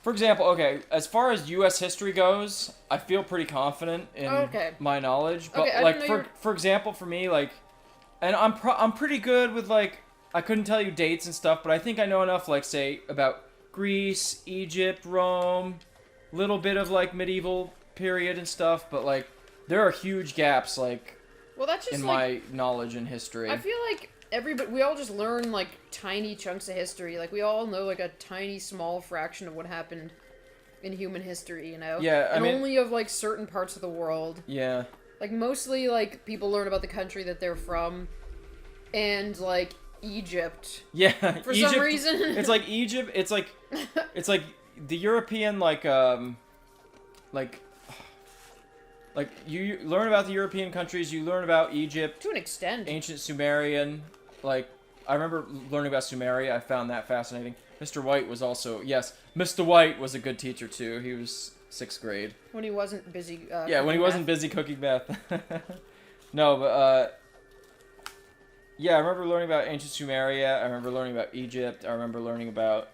for example, okay, as far as U.S. history goes, I feel pretty confident in my knowledge. But, like, for example, for me, like, and I'm pretty good with, like, I couldn't tell you dates and stuff, but I think I know enough, like, say, about Greece, Egypt, Rome, little bit of, like, medieval period and stuff, but, like, there are huge gaps, like, well, that's just, in my knowledge in history. I feel like we all just learn, like, tiny chunks of history. Like, we all know, like, a tiny, small fraction of what happened in human history, you know? Yeah, I mean... only of, like, certain parts of the world. Yeah. Like, mostly, like, people learn about the country that they're from, and, like, Egypt. Yeah, for some reason. It's like Egypt, it's like the European, like, Like, you learn about the European countries, you learn about Egypt, To an extent. ancient Sumerian. Like, I remember learning about Sumeria. I found that fascinating. Mr. White was also, yes, Mr. White was a good teacher too. He was 6th grade. When he wasn't busy. Yeah, when he wasn't busy cooking meth. No, but yeah, I remember learning about ancient Sumeria. I remember learning about Egypt. I remember learning about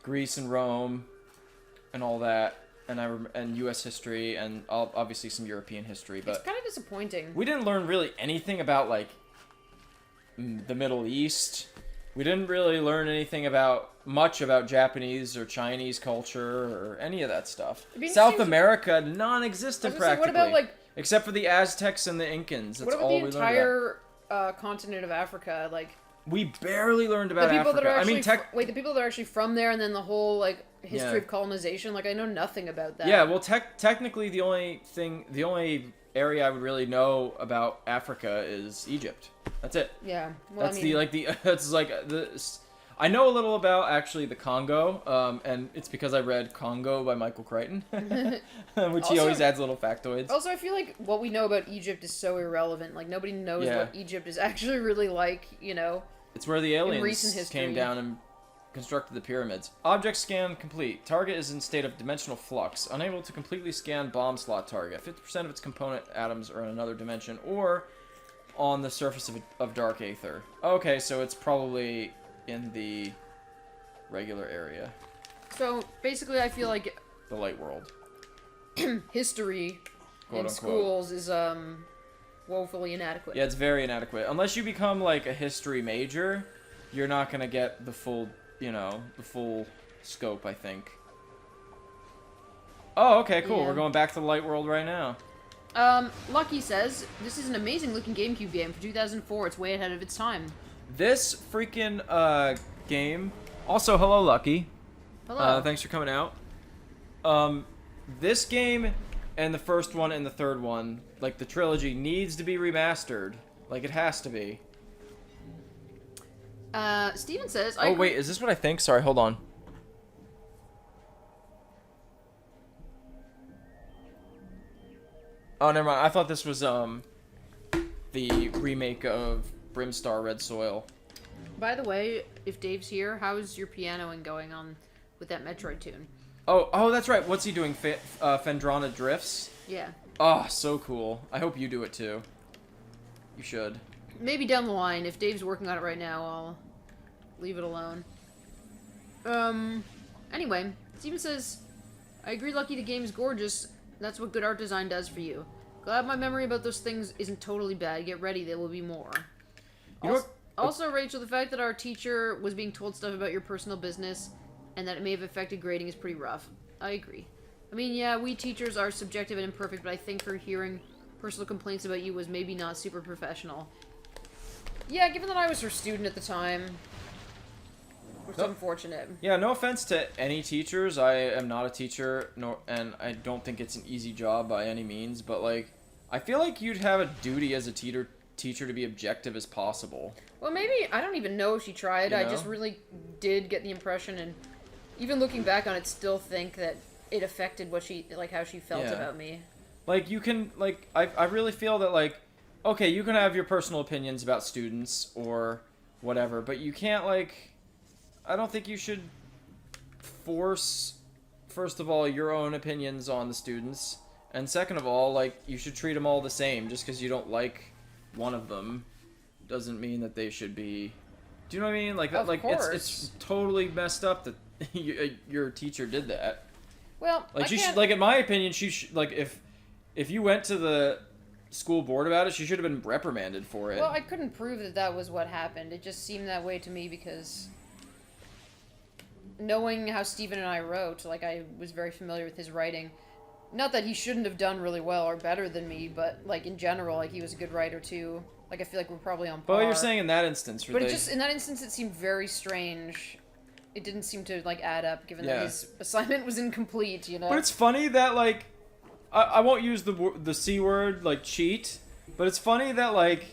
Greece and Rome, and all that, and U.S. history, and obviously some European history. But it's kind of disappointing. we didn't learn really anything about like the Middle East. We didn't really learn anything much about Japanese or Chinese culture or any of that stuff. South America, non-existent practically. What about like? Except for the Aztecs and the Incans. That's What about all the we learned about. entire continent of Africa? Like We barely learned about the people Africa. that are actually I mean, the people that are actually from there, and then the whole like history of colonization. Like I know nothing about that. yeah. Well, technically, the only area I would really know about Africa is Egypt. That's it. Yeah. Well, That's it's like the. I know a little about actually the Congo, and it's because I read Congo by Michael Crichton, which he always adds little factoids. Also, I feel like what we know about Egypt is so irrelevant. Like nobody knows what Egypt is actually really like. You know. It's where the aliens recent history. came down and constructed the pyramids. Object scan complete. Target is in state of dimensional flux. Unable to completely scan bomb slot target. 50% of its component atoms are in another dimension or on the surface of dark aether. Okay, so it's probably in the regular area. So basically, I feel like The light world. history Quote, in unquote. schools is woefully inadequate. Yeah, it's very inadequate. Unless you become like a history major, you're not gonna get the full, the full scope, I think. Oh, okay, cool. Yeah. We're going back to the light world right now. Lucky says, this is an amazing looking GameCube game for 2004. It's way ahead of its time. This freaking game. Also, hello, Lucky. Hello. Thanks for coming out. This game and the first one and the third one, like the trilogy, needs to be remastered. Like it has to be. Steven says, Oh wait, is this what I think? Sorry, hold on. Oh, never mind. I thought this was the remake of Brimstar Red Soil. By the way, if Dave's here, how's your pianoing going on with that Metroid tune? Oh, that's right. What's he doing? Fendrana Drifts? Yeah. Oh, so cool. I hope you do it too. You should. Maybe down the line. If Dave's working on it right now, I'll leave it alone. Anyway, Steven says, I agree, Lucky, the game is gorgeous. That's what good art design does for you. Glad my memory about those things isn't totally bad. Get ready, there will be more. You know what? Also, Rachel, the fact that our teacher was being told stuff about your personal business and that it may have affected grading is pretty rough. I agree. I mean, yeah, we teachers are subjective and imperfect, but I think her hearing personal complaints about you was maybe not super professional. Yeah, given that I was her student at the time, it's unfortunate. Yeah, no offense to any teachers. I am not a teacher, and I don't think it's an easy job by any means, but like, I feel like you'd have a duty as a teacher to be objective as possible. Well, maybe, I don't even know if she tried. You I know? just really did get the impression, and even looking back on it, still think that it affected what she, like, how she felt about me. Like, you can, like, I really feel that, like, okay, you can have your personal opinions about students or whatever, but you can't, like, I don't think you should force, first of all, your own opinions on the students, and second of all, like, you should treat them all the same. Just because you don't like one of them doesn't mean that they should be. Do you know what I mean? Like that. Of like course. it's totally messed up that your teacher did that. Well, Like she should, like, in my opinion, she should, like, if you went to the school board about it, she should have been reprimanded for it. Well, I couldn't prove that that was what happened. It just seemed that way to me because knowing how Steven and I wrote, like, I was very familiar with his writing. Not that he shouldn't have done really well or better than me, but, like, in general, like, he was a good writer, too. Like, I feel like we're probably on par. But you're saying in that instance, But in that instance, it seemed very strange. It didn't seem to, like, add up, given that his assignment was incomplete, you know? But it's funny that, like, I won't use the C word, like, cheat, but it's funny that, like,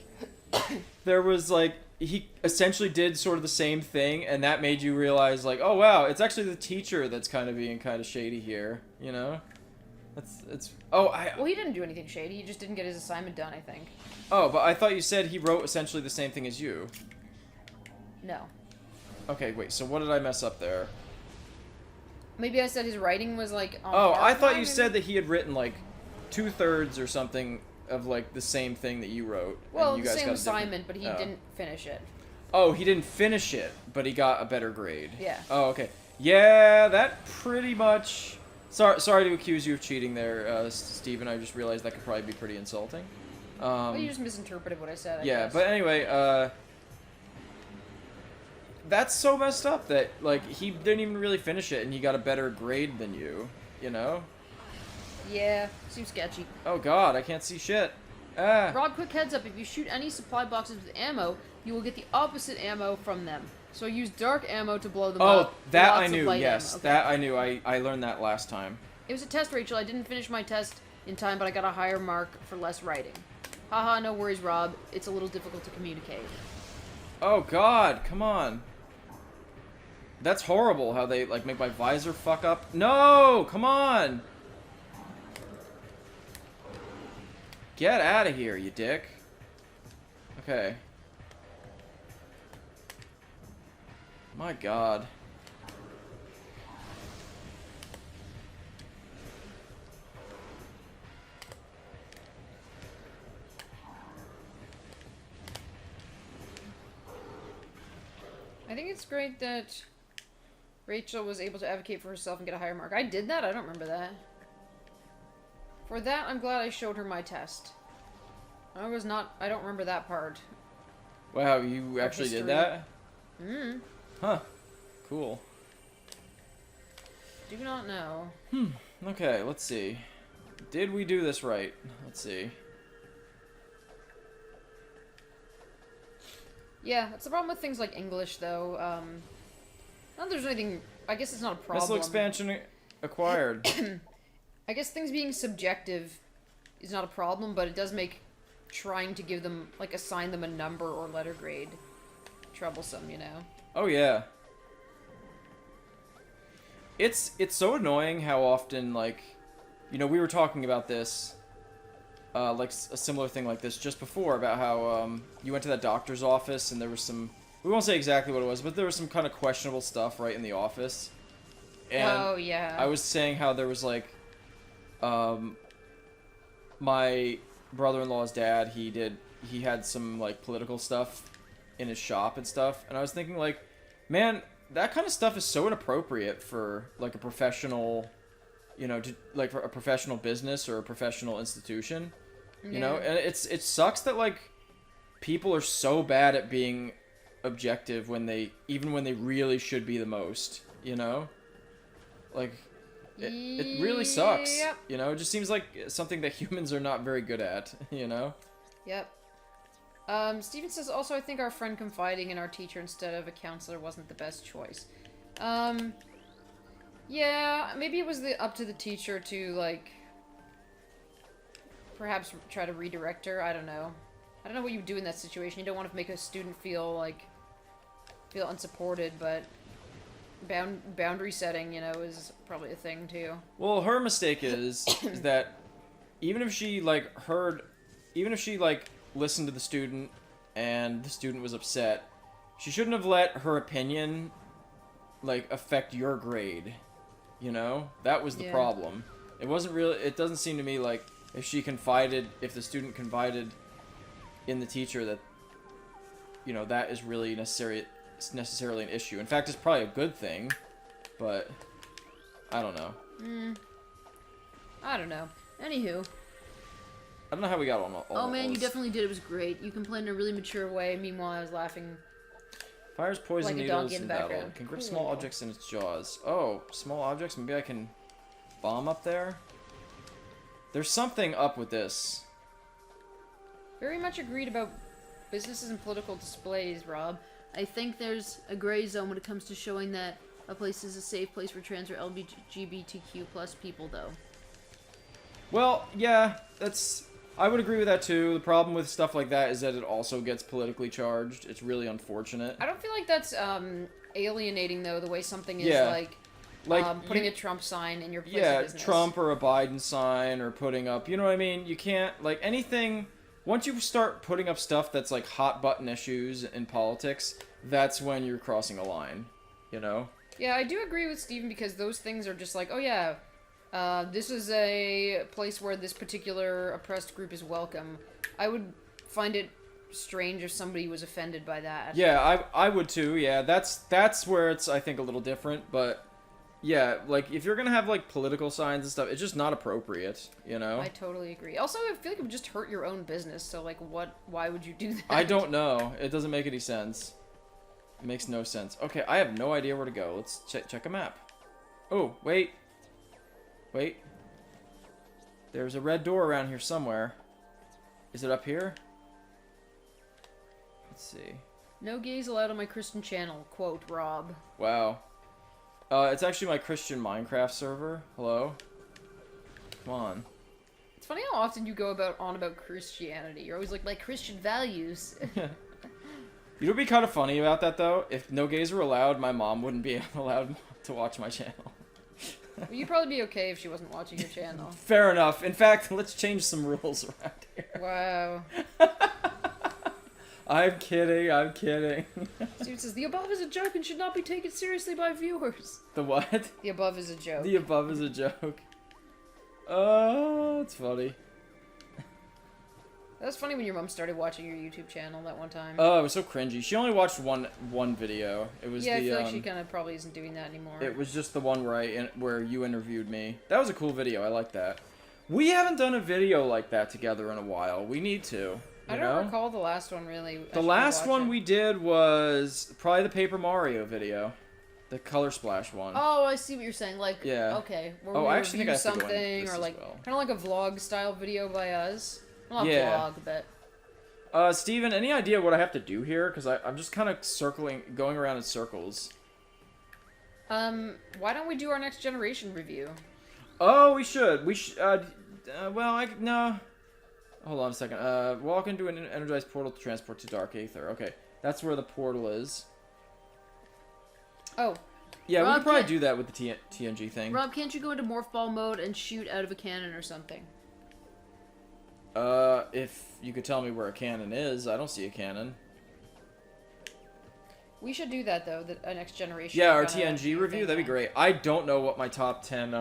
there was, like, he essentially did sort of the same thing, and that made you realize, like, oh, wow, it's actually the teacher that's kind of being kind of shady here, you know? It's. Oh, Well, he didn't do anything shady. He just didn't get his assignment done, I think. Oh, but I thought you said he wrote essentially the same thing as you. No. Okay, wait. So what did I mess up there? Maybe I said his writing was like. On Oh, I thought you maybe? said that he had written like 2/3 or something of like the same thing that you wrote. Well, and you the guys same got a different- assignment, but he didn't finish it. Oh, he didn't finish it, but he got a better grade. Yeah. Oh, okay. Yeah, that pretty much. Sorry to accuse you of cheating there, Steven. I just realized that could probably be pretty insulting. Well, you just misinterpreted what I said. I Yeah, guess. but anyway, that's so messed up that like he didn't even really finish it, and he got a better grade than you. You know? Yeah, seems sketchy. Oh God, I can't see shit. Ah. Rob, quick heads up: if you shoot any supply boxes with ammo, you will get the opposite ammo from them. So use dark ammo to blow them up. Oh, that lots I of knew. light Yes, ammo. Okay. that I knew. I learned that last time. It was a test, Rachel. I didn't finish my test in time, but I got a higher mark for less writing. Haha, no worries, Rob. It's a little difficult to communicate. Oh God, come on. That's horrible how they like make my visor fuck up. No, come on. Get out of here, you dick. Okay. My God. I think it's great that Rachel was able to advocate for herself and get a higher mark. I did that? I don't remember that. For that, I'm glad I showed her my test. I don't remember that part. Wow, you actually did history. that? Hmm. Huh. Cool. Do not know. Okay, let's see. Did we do this right? Let's see. Yeah, that's the problem with things like English, though. Not that there's anything. I guess it's not a problem. Missile expansion acquired. I guess things being subjective is not a problem, but it does make trying to give them, like, assign them a number or letter grade troublesome, you know? Oh yeah. It's so annoying how often, like, you know, we were talking about this, like a similar thing like this just before, about how you went to that doctor's office and there was some, we won't say exactly what it was, but there was some kind of questionable stuff right in the office. And oh, yeah. I was saying how there was like, my brother-in-law's dad, he had some like political stuff in his shop and stuff, and I was thinking like, man, that kind of stuff is so inappropriate for like a professional, you know, like for a professional business or a professional institution, you know, and it sucks that like people are so bad at being objective when they really should be the most, you know, like it really sucks. Yep. You know, it just seems like something that humans are not very good at, you know. Yep. Steven says, also, I think our friend confiding in our teacher instead of a counselor wasn't the best choice. Yeah, maybe it was up to the teacher to, like, perhaps try to redirect her. I don't know. I don't know what you would do in that situation. You don't want to make a student feel unsupported, but boundary setting, you know, is probably a thing, too. Well, her mistake is that even if she, like, listened to the student and the student was upset, she shouldn't have let her opinion, like, affect your grade, you know? That was the problem. It wasn't really, it doesn't seem to me like if the student confided in the teacher that, you know, that is really necessarily an issue. In fact, it's probably a good thing, but I don't know. I don't know. Anywho. I don't know how we got on all Oh man, all you this. definitely did. It was great. You complained in a really mature way. Meanwhile, I was laughing. Fires poison like a needles donkey in in the battle. background. Can grip Cool. small objects in its jaws. Oh, small objects? Maybe I can bomb up there? There's something up with this. Very much agreed about businesses and political displays, Rob. I think there's a gray zone when it comes to showing that a place is a safe place for trans or LGBTQ plus people, though. Well, yeah, I would agree with that too. The problem with stuff like that is that it also gets politically charged. It's really unfortunate. I don't feel like that's alienating, though, the way something is, Yeah. like, Like putting a Trump sign in your place yeah, of business. Trump or a Biden sign, or putting up, you know what I mean? You can't, like, anything, once you start putting up stuff that's, like, hot button issues in politics, that's when you're crossing a line, you know? Yeah, I do agree with Steven because those things are just like, oh yeah, this is a place where this particular oppressed group is welcome. I would find it strange if somebody was offended by that. Yeah, I would too, yeah, that's where it's, I think, a little different, but... Yeah, like, if you're gonna have, like, political signs and stuff, it's just not appropriate, you know? I totally agree. Also, I feel like it would just hurt your own business, so, like, why would you do that? I don't know. It doesn't make any sense. It makes no sense. Okay, I have no idea where to go. Let's check a map. Oh, wait. Wait. There's a red door around here somewhere. Is it up here? Let's see. No gays allowed on my Christian channel, quote, Rob. Wow. It's actually my Christian Minecraft server. Hello? Come on. It's funny how often you go on about Christianity. You're always like, my Christian values. You know what would be kind of funny about that, though? If no gays were allowed, my mom wouldn't be allowed to watch my channel. Well, you'd probably be okay if she wasn't watching your channel. Fair enough. In fact, let's change some rules around here. Wow. I'm kidding, I'm kidding. Steven says, the above is a joke and should not be taken seriously by viewers. The what? The above is a joke. The above is a joke. Oh, it's funny. That was funny when your mom started watching your YouTube channel that one time. Oh, it was so cringy. She only watched one video. It was yeah, I feel like she kind of probably isn't doing that anymore. It was just the one where you interviewed me. That was a cool video. I like that. We haven't done a video like that together in a while. We need to. I don't recall the last one, really. The last one we did was probably the Paper Mario video. The Color Splash one. Oh, I see what you're saying. Like, yeah. Okay. Where we I actually think I have to go into something, this or like, as well. kind of like a vlog-style video by us. Well, not Yeah. vlog, but... Steven, any idea what I have to do here? Because I'm just kind of going around in circles. Why don't we do our next generation review? Oh, we should. No. Hold on a second. Walk into an energized portal to transport to Dark Aether. Okay, that's where the portal is. Oh. Yeah, Rob, we could probably do that with the TNG thing. Rob, can't you go into morph ball mode and shoot out of a cannon or something? If you could tell me where a cannon is, I don't see a cannon. We should do that though. The next generation. Yeah, our TNG review. That'd be great. I don't know what my top 10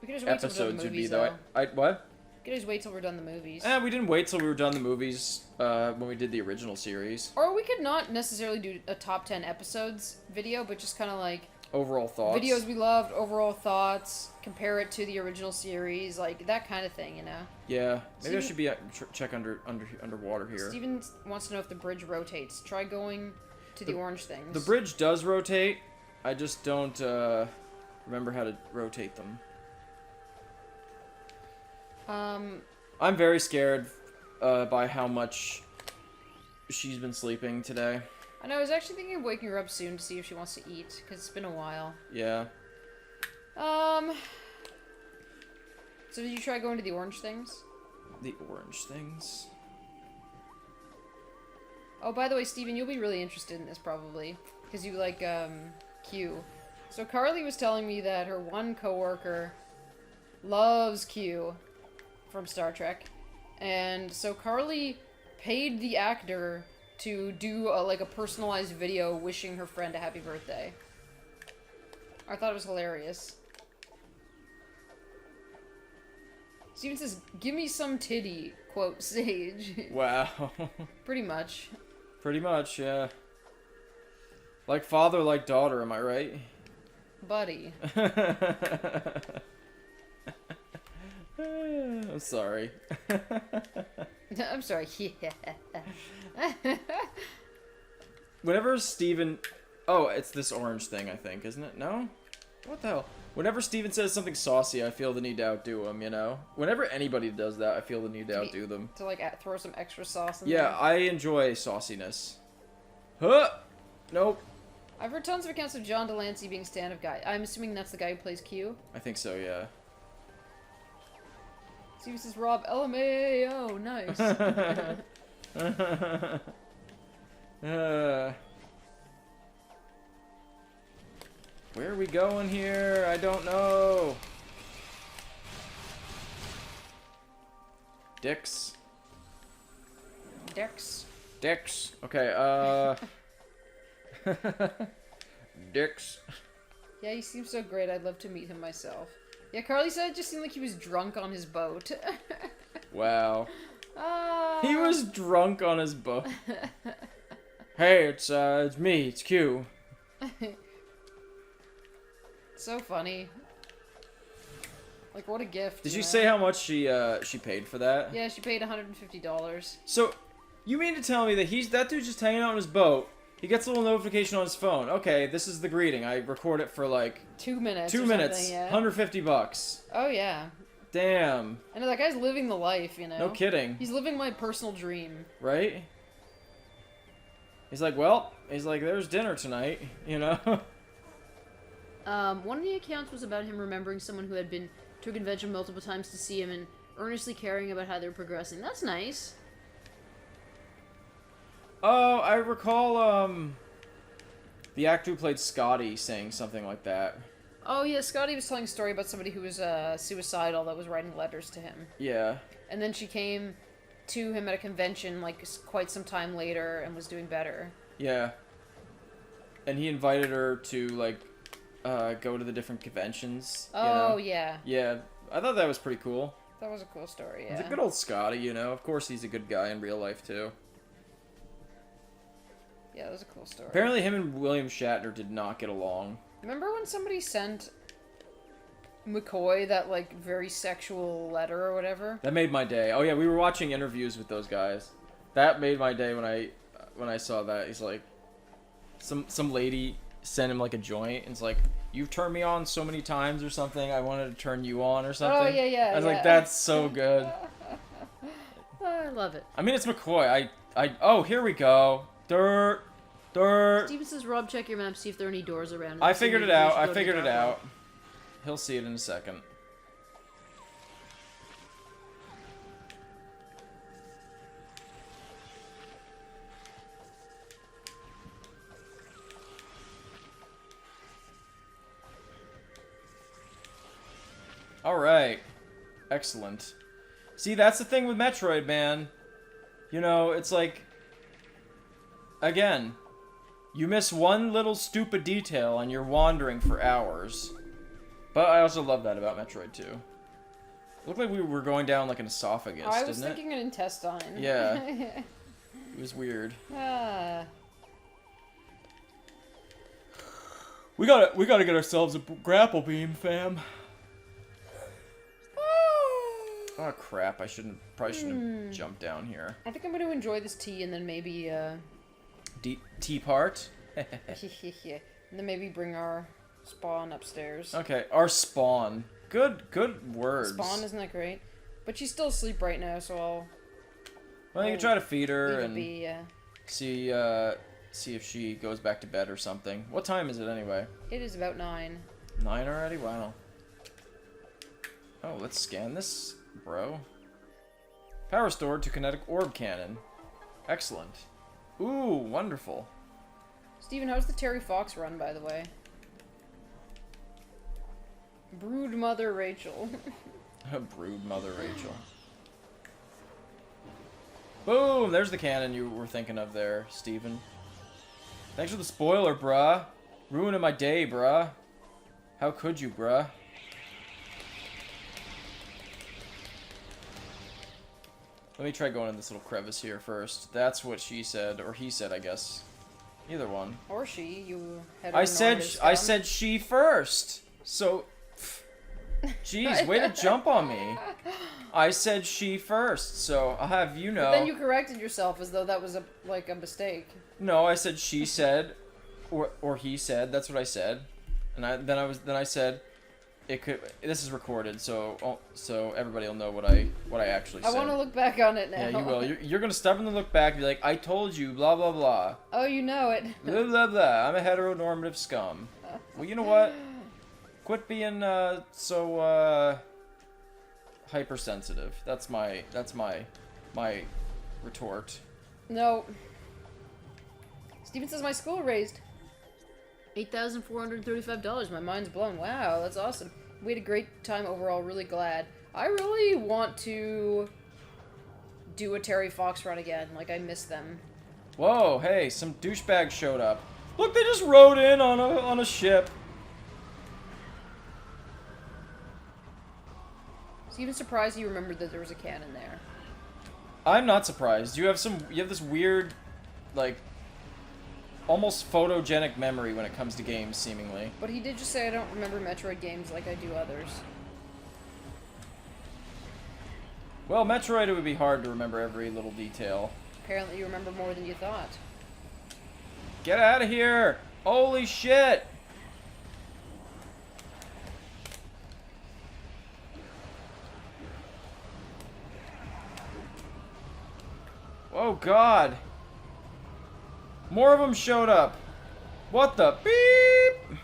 we could just wait till we're done the episodes would be movies, though. What? We could just wait till we're done the movies. We didn't wait till we were done the movies when we did the original series. Or we could not necessarily do a top 10 episodes video, but just kind of like Overall thoughts. videos we loved, overall thoughts, compare it to the original series, like that kind of thing, you know. Yeah, maybe I Steven- should be check underwater here. Steven wants to know if the bridge rotates. Try going to the orange things. The bridge does rotate. I just don't remember how to rotate them. I'm very scared by how much she's been sleeping today. I know, I was actually thinking of waking her up soon to see if she wants to eat, because it's been a while. Yeah. So did you try going to the orange things? The orange things? Oh, by the way, Steven, you'll be really interested in this probably, because you like, Q. So Carly was telling me that her one coworker loves Q from Star Trek, and so Carly paid the actor to do a personalized video wishing her friend a happy birthday. I thought it was hilarious. Steven says, "Give me some titty," quote Sage. Wow. Pretty much. Pretty much, yeah. Like father, like daughter, am I right? Buddy. I'm sorry. I'm sorry. Whenever Steven... Oh, it's this orange thing, I think, isn't it? No? What the hell? Whenever Steven says something saucy, I feel the need to outdo him, you know? Whenever anybody does that, I feel the need to outdo them. To, throw some extra sauce in Yeah, there. I enjoy sauciness. Huh! Nope. I've heard tons of accounts of John Delancey being stand-up guy. I'm assuming that's the guy who plays Q. I think so, yeah. Steven says, Rob, LMAO, nice. Where are we going here? I don't know. Dicks. Dex. Dicks. Okay, Dicks. Yeah, he seems so great. I'd love to meet him myself. Yeah, Carly said it just seemed like he was drunk on his boat. Wow. He was drunk on his boat. Hey, it's me, it's Q. So funny. Like, what a gift. Did you you know? say how much she paid for that? Yeah, she paid $150. So, you mean to tell me that that dude's just hanging out on his boat, he gets a little notification on his phone. Okay, this is the greeting. I record it for like 2 minutes. 2 or minutes. something, yeah. $150. Oh yeah. Damn. And that guy's living the life, you know. No kidding. He's living my personal dream. Right? He's like, well, there's dinner tonight, you know? One of the accounts was about him remembering someone who had been to a convention multiple times to see him and earnestly caring about how they're progressing. That's nice. Oh, I recall, the actor who played Scotty saying something like that. Oh yeah, Scotty was telling a story about somebody who was suicidal that was writing letters to him. Yeah. And then she came to him at a convention like quite some time later and was doing better. Yeah. And he invited her to, like, go to the different conventions. Oh, you know? yeah. Yeah. I thought that was pretty cool. That was a cool story, yeah. He's a good old Scotty, you know? Of course he's a good guy in real life, too. Yeah, that was a cool story. Apparently him and William Shatner did not get along. Remember when somebody sent McCoy that, like, very sexual letter or whatever? That made my day. Oh, yeah, we were watching interviews with those guys. That made my day when I saw that. He's like... Some lady sent him, like, a joint, and it's like, you've turned me on so many times or something, I wanted to turn you on or something. Oh, yeah, yeah, I was yeah. like, that's so good. Oh, I love it. I mean, it's McCoy. Oh, here we go. Dirt. Steven says, Rob, check your map, see if there are any doors around. I figured it out. He'll see it in a second. Alright. Excellent. See, that's the thing with Metroid, man. You know, it's like... Again, you miss one little stupid detail and you're wandering for hours. But I also love that about Metroid 2. It looked like we were going down like an esophagus, I was didn't thinking an intestine. Yeah. It was weird. Ah. We gotta get ourselves a grapple beam, fam. Oh crap! Probably shouldn't have jumped down here. I think I'm going to enjoy this tea and then maybe, Tea part? and then maybe bring our spawn upstairs. Okay, our spawn. Good words. Spawn, isn't that great? But she's still asleep right now, so I'll... Well, you can try to feed her and be, see if she goes back to bed or something. What time is it anyway? It is about 9. 9 already? Wow. Oh, let's scan this, bro. Power stored to kinetic orb cannon. Excellent. Ooh, wonderful. Steven, how's the Terry Fox run, by the way? Brood Mother Rachel. Brood Mother Rachel. Boom! There's the cannon you were thinking of there, Steven. Thanks for the spoiler, bruh. Ruining my day, bruh. How could you, bruh? Let me try going in this little crevice here first. That's what she said, or he said, I guess. Either one. Or she, you had I said she first. So, jeez, way to jump on me. I said she first, so I'll have you know. But then you corrected yourself as though that was a mistake. No, I said she said, or he said. That's what I said, and then I said, it could. This is recorded, so everybody will know what I actually said. I want to look back on it now. Yeah, you will. You're gonna stubbornly look back and be like, I told you, blah blah blah. Oh, you know it. Blah blah blah. I'm a heteronormative scum. Well, you know what? Quit being so hypersensitive. That's my retort. No. Steven says my school raised. $8,435. My mind's blown. Wow, that's awesome. We had a great time overall. Really glad. I really want to do a Terry Fox run again. Like, I miss them. Whoa, hey, some douchebags showed up. Look, they just rode in on a ship. It's even surprised you remembered that there was a cannon there. I'm not surprised. You have this weird, like, almost photogenic memory when it comes to games, seemingly. But he did just say I don't remember Metroid games like I do others. Well, Metroid, it would be hard to remember every little detail. Apparently you remember more than you thought. Get out of here! Holy shit! Oh god! More of them showed up. What the beep?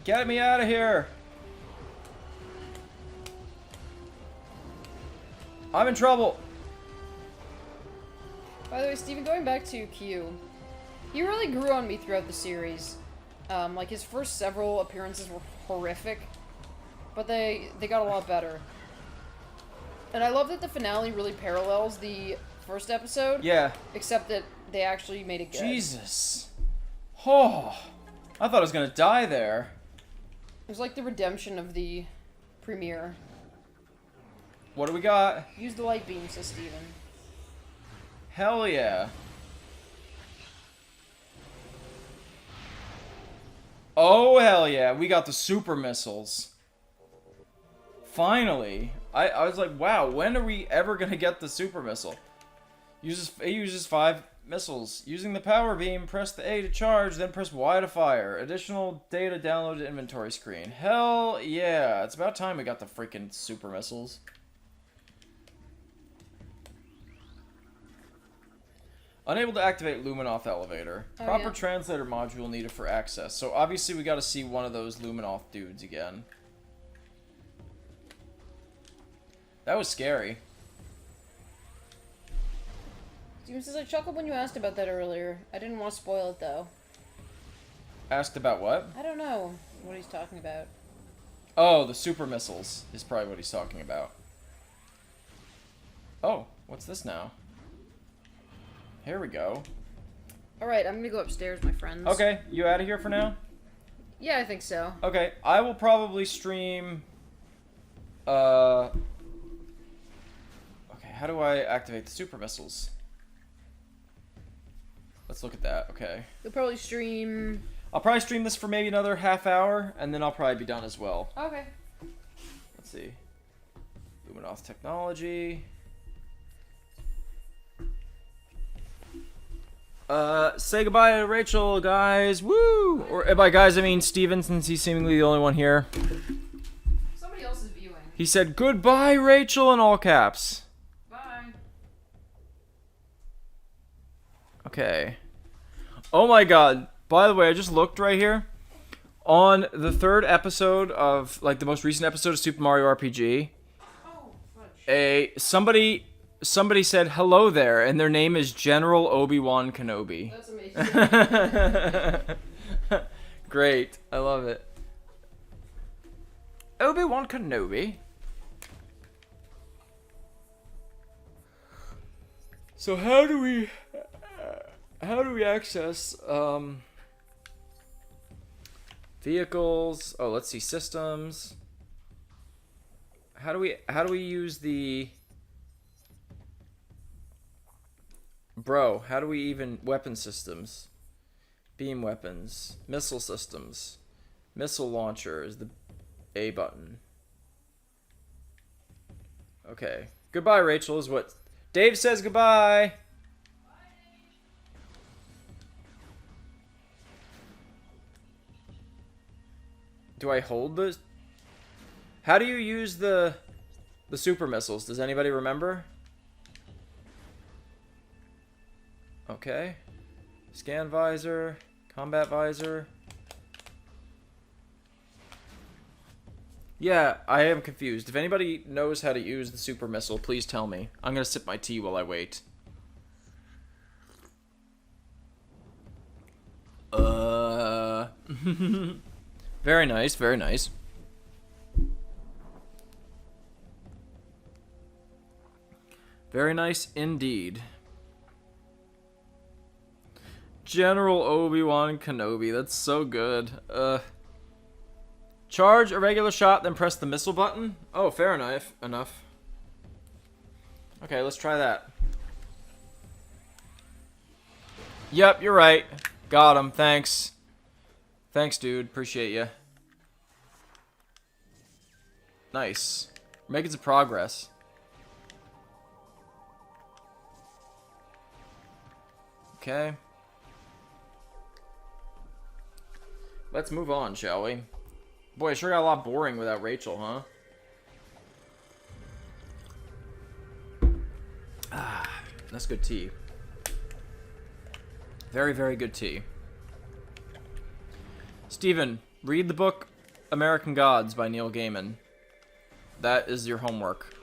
Get me out of here! I'm in trouble! By the way, Steven, going back to Q, he really grew on me throughout the series. Like, his first several appearances were horrific, but they got a lot better. And I love that the finale really parallels the first episode. Yeah. Except that they actually made it good. Jesus. Oh. I thought I was gonna die there. It was like the redemption of the premiere. What do we got? Use the light beam, says Steven. Hell yeah. Oh, hell yeah. We got the super missiles. Finally. I was like, wow, when are we ever going to get the super missile? It uses 5 missiles. Using the power beam, press the A to charge, then press Y to fire. Additional data download to inventory screen. Hell yeah. It's about time we got the freaking super missiles. Unable to activate Luminoth elevator. Proper translator module needed for access. So obviously we got to see one of those Luminoth dudes again. That was scary. Steven says, I chuckled when you asked about that earlier. I didn't want to spoil it, though. Asked about what? I don't know what he's talking about. Oh, the super missiles is probably what he's talking about. Oh, what's this now? Here we go. Alright, I'm gonna go upstairs, my friends. Okay, you out of here for now? Yeah, I think so. Okay, I will probably stream... Okay, how do I activate the super missiles? Let's look at that, okay. You'll probably stream... I'll probably stream this for maybe another half hour, and then I'll probably be done as well. Okay. Let's see. Luminoth technology... say goodbye to Rachel, guys. Woo! Or by guys, I mean Steven, since he's seemingly the only one here. Somebody else is viewing. He said, goodbye, Rachel, in all caps. Bye. Okay. Oh my god. By the way, I just looked right here. On the 3rd episode of, like, the most recent episode of Super Mario RPG, Oh, fudge. somebody said hello there, and their name is General Obi-Wan Kenobi. That's amazing. Great. I love it. Obi-Wan Kenobi. So how do we access vehicles? Oh, let's see, systems. How do we use the Bro, how do we even... Weapon systems. Beam weapons. Missile systems. Missile launcher is the A button. Okay. Goodbye, Rachel, is what... Dave says goodbye! Do I hold the... How do you use the super missiles? Does anybody remember? Okay. Scan visor. Combat visor. Yeah, I am confused. If anybody knows how to use the super missile, please tell me. I'm gonna sip my tea while I wait. Very nice, very nice. Very nice indeed. General Obi-Wan Kenobi, that's so good. Charge a regular shot, then press the missile button? Oh, fair enough. Okay, let's try that. Yep, you're right. Got him, thanks. Thanks, dude. Appreciate you. Nice. We're making some progress. Okay. Let's move on, shall we? Boy, it sure got a lot boring without Rachel, huh? Ah, that's good tea. Very, very good tea. Steven, read the book American Gods by Neil Gaiman. That is your homework.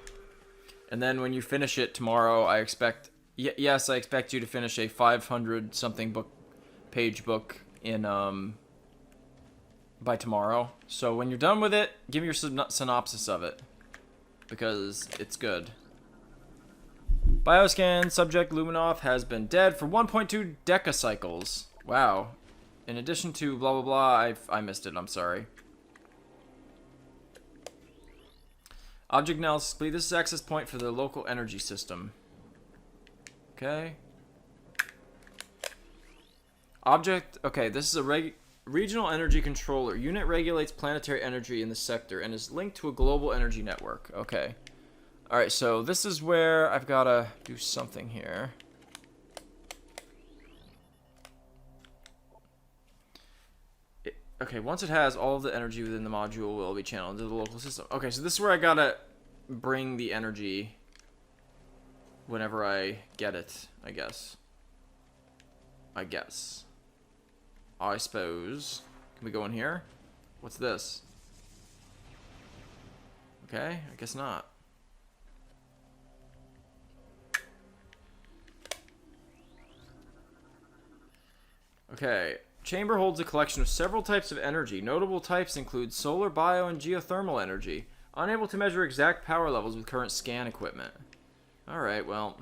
And then when you finish it tomorrow, I expect... yes, I expect you to finish a 500-something page book in, by tomorrow. So when you're done with it, give me your synopsis of it. Because it's good. Bioscan subject Luminoff has been dead for 1.2 decacycles. Wow. In addition to blah blah blah, I missed it, I'm sorry. Object analysis complete. This is access point for the local energy system. Okay. Object, okay, this is a regional energy controller. Unit regulates planetary energy in the sector and is linked to a global energy network. Okay. Alright, so this is where I've got to do something here. Okay, once it has all of the energy within the module will be channeled into the local system. Okay, so this is where I gotta bring the energy whenever I get it, I guess. I suppose. Can we go in here? What's this? Okay, I guess not. Okay. Chamber holds a collection of several types of energy. Notable types include solar, bio, and geothermal energy. Unable to measure exact power levels with current scan equipment. Alright, well.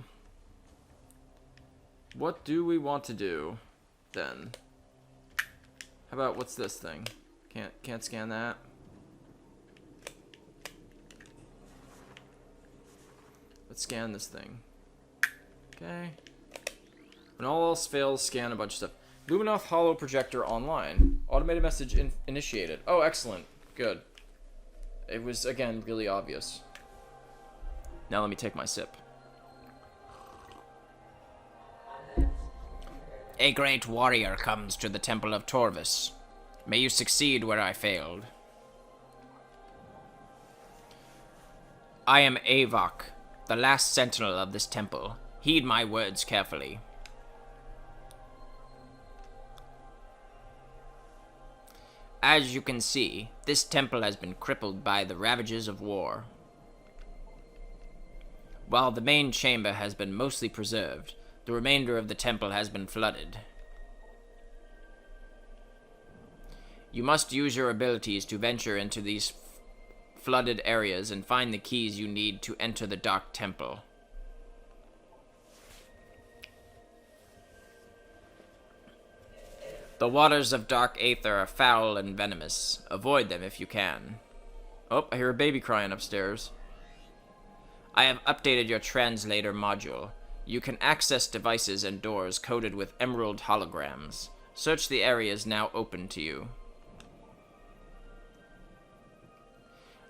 What do we want to do, then? How about, what's this thing? Can't scan that. Let's scan this thing. Okay. When all else fails, scan a bunch of stuff. Luminoff Holo Projector online. Automated message initiated. Oh, excellent. Good. It was, again, really obvious. Now let me take my sip. A great warrior comes to the Temple of Torvus. May you succeed where I failed. I am Avok, the last sentinel of this temple. Heed my words carefully. As you can see, this temple has been crippled by the ravages of war. While the main chamber has been mostly preserved, the remainder of the temple has been flooded. You must use your abilities to venture into these flooded areas and find the keys you need to enter the Dark Temple. The waters of dark aether are foul and venomous. Avoid them if you can. Oh, I hear a baby crying upstairs. I have updated your translator module. You can access devices and doors coded with emerald holograms. Search the areas now open to you.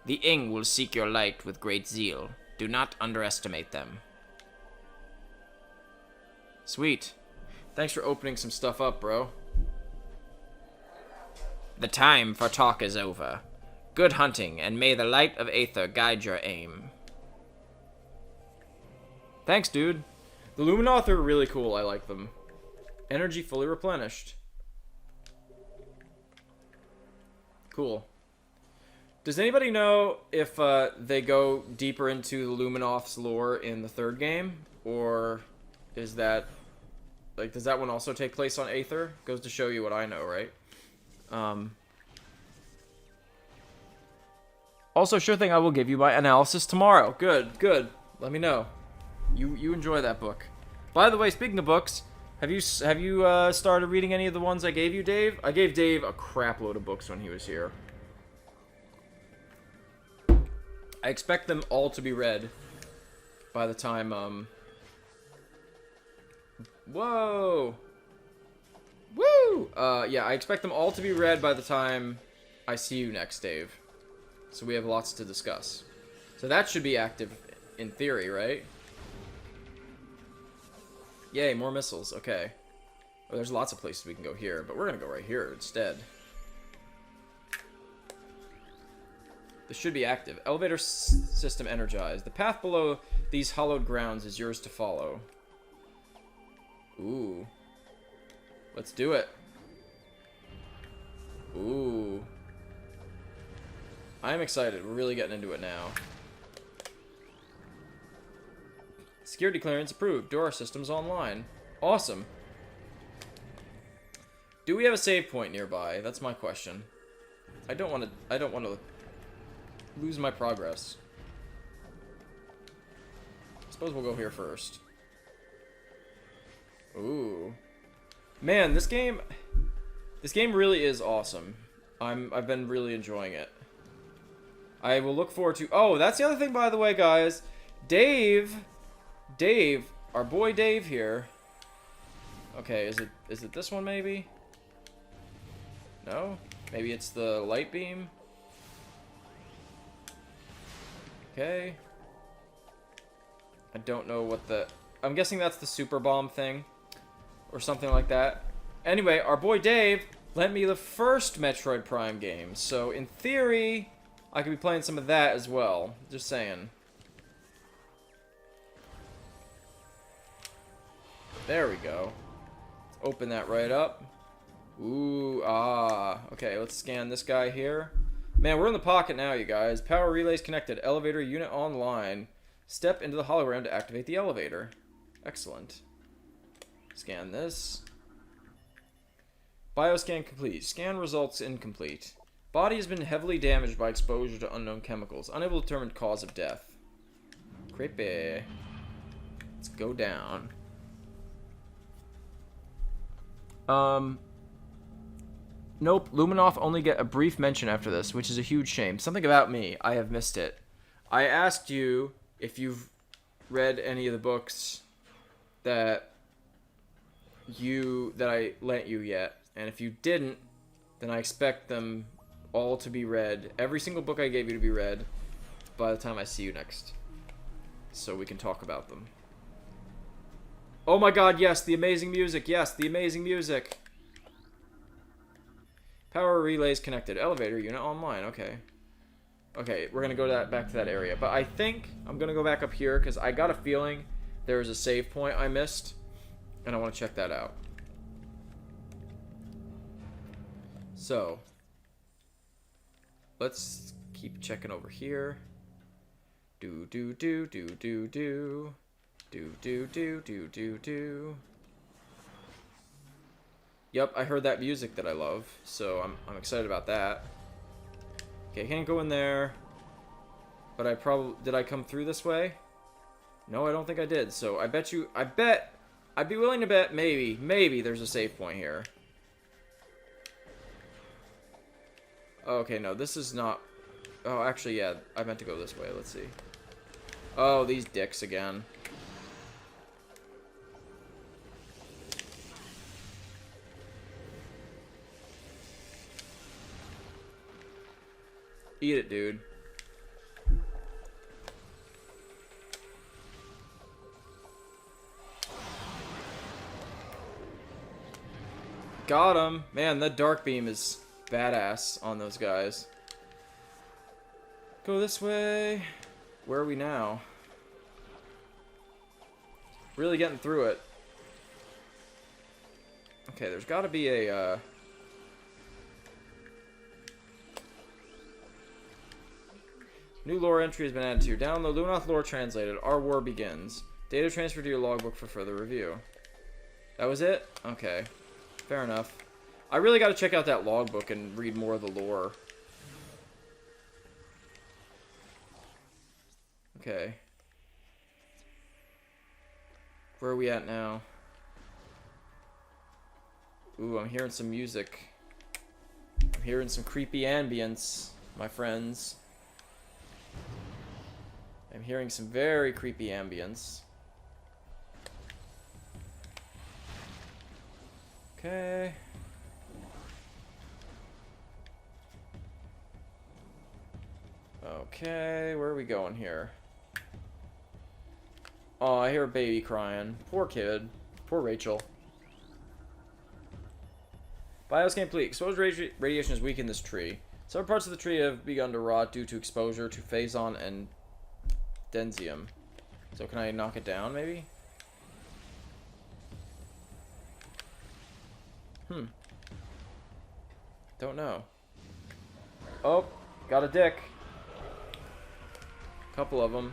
The Ing will seek your light with great zeal. Do not underestimate them. Sweet. Thanks for opening some stuff up, bro. The time for talk is over. Good hunting, and may the light of Aether guide your aim. Thanks, dude. The Luminoth are really cool. I like them. Energy fully replenished. Cool. Does anybody know if they go deeper into the Luminoth's lore in the third game? Or is that... like, does that one also take place on Aether? Goes to show you what I know, right? Also, sure thing, I will give you my analysis tomorrow. Good, good. Let me know. You enjoy that book. By the way, speaking of books, have you started reading any of the ones I gave you, Dave? I gave Dave a crap load of books when he was here. I expect them all to be read by the time, Whoa! Woo! Yeah, I expect them all to be read by the time I see you next, Dave. So we have lots to discuss. So that should be active in theory, right? Yay, more missiles. Okay. Well, there's lots of places we can go here, but we're gonna go right here instead. This should be active. Elevator system energized. The path below these hollowed grounds is yours to follow. Ooh. Let's do it. Ooh. I'm excited. We're really getting into it now. Security clearance approved. Door systems online. Awesome. Do we have a save point nearby? That's my question. I don't want to lose my progress. I suppose we'll go here first. Ooh. Man, this game really is awesome. I've been really enjoying it. I will look forward to... Oh, that's the other thing, by the way, guys. Dave, our boy Dave here. Okay, is it this one maybe? No? Maybe it's the light beam? Okay. I don't know what the... I'm guessing that's the super bomb thing. Or something like that. Anyway, our boy Dave lent me the first Metroid Prime game. So, in theory, I could be playing some of that as well. Just saying. There we go. Let's open that right up. Ooh, ah. Okay, let's scan this guy here. Man, we're in the pocket now, you guys. Power relays connected. Elevator unit online. Step into the hologram to activate the elevator. Excellent. Scan this. Bioscan complete. Scan results incomplete. Body has been heavily damaged by exposure to unknown chemicals. Unable to determine cause of death. Creepy. Let's go down. Nope. Luminoff only get a brief mention after this, which is a huge shame. Something about me. I have missed it. I asked you if you've read any of the books that I lent you yet, and if you didn't, then I expect them all to be read. Every single book I gave you to be read by the time I see you next, so we can talk about them. Oh my god, yes, the amazing music. Yes, the amazing music. Power relays connected. Elevator unit online. Okay. Okay, we're gonna go back to that area. But I think I'm gonna go back up here because I got a feeling there was a save point I missed, and I want to check that out. So, let's keep checking over here. Do do do do do do. Do do do do do do. Yep, I heard that music that I love, so I'm excited about that. Okay, can't go in there. But I probably... Did I come through this way? No, I don't think I did. So I bet you... I'd be willing to bet maybe there's a save point here. Okay, no, this is not... Oh, actually, yeah, I meant to go this way. Let's see. Oh, these dicks again. Eat it, dude. Got him. Man, that dark beam is badass on those guys. Go this way. Where are we now? Really getting through it. Okay, there's got to be a... New lore entry has been added to your download. Luminoth lore translated. Our war begins. Data transferred to your logbook for further review. That was it? Okay. Fair enough. I really got to check out that logbook and read more of the lore. Okay. Where are we at now? Ooh, I'm hearing some music. I'm hearing some creepy ambience, my friends. I'm hearing some very creepy ambience. Okay. Okay, where are we going here? Oh, I hear a baby crying. Poor kid. Poor Rachel. Bios complete. Exposed radiation is weak in this tree. Several parts of the tree have begun to rot due to exposure to phazon and densium. So can I knock it down, maybe? Don't know. Oh, got a dick. Couple of them.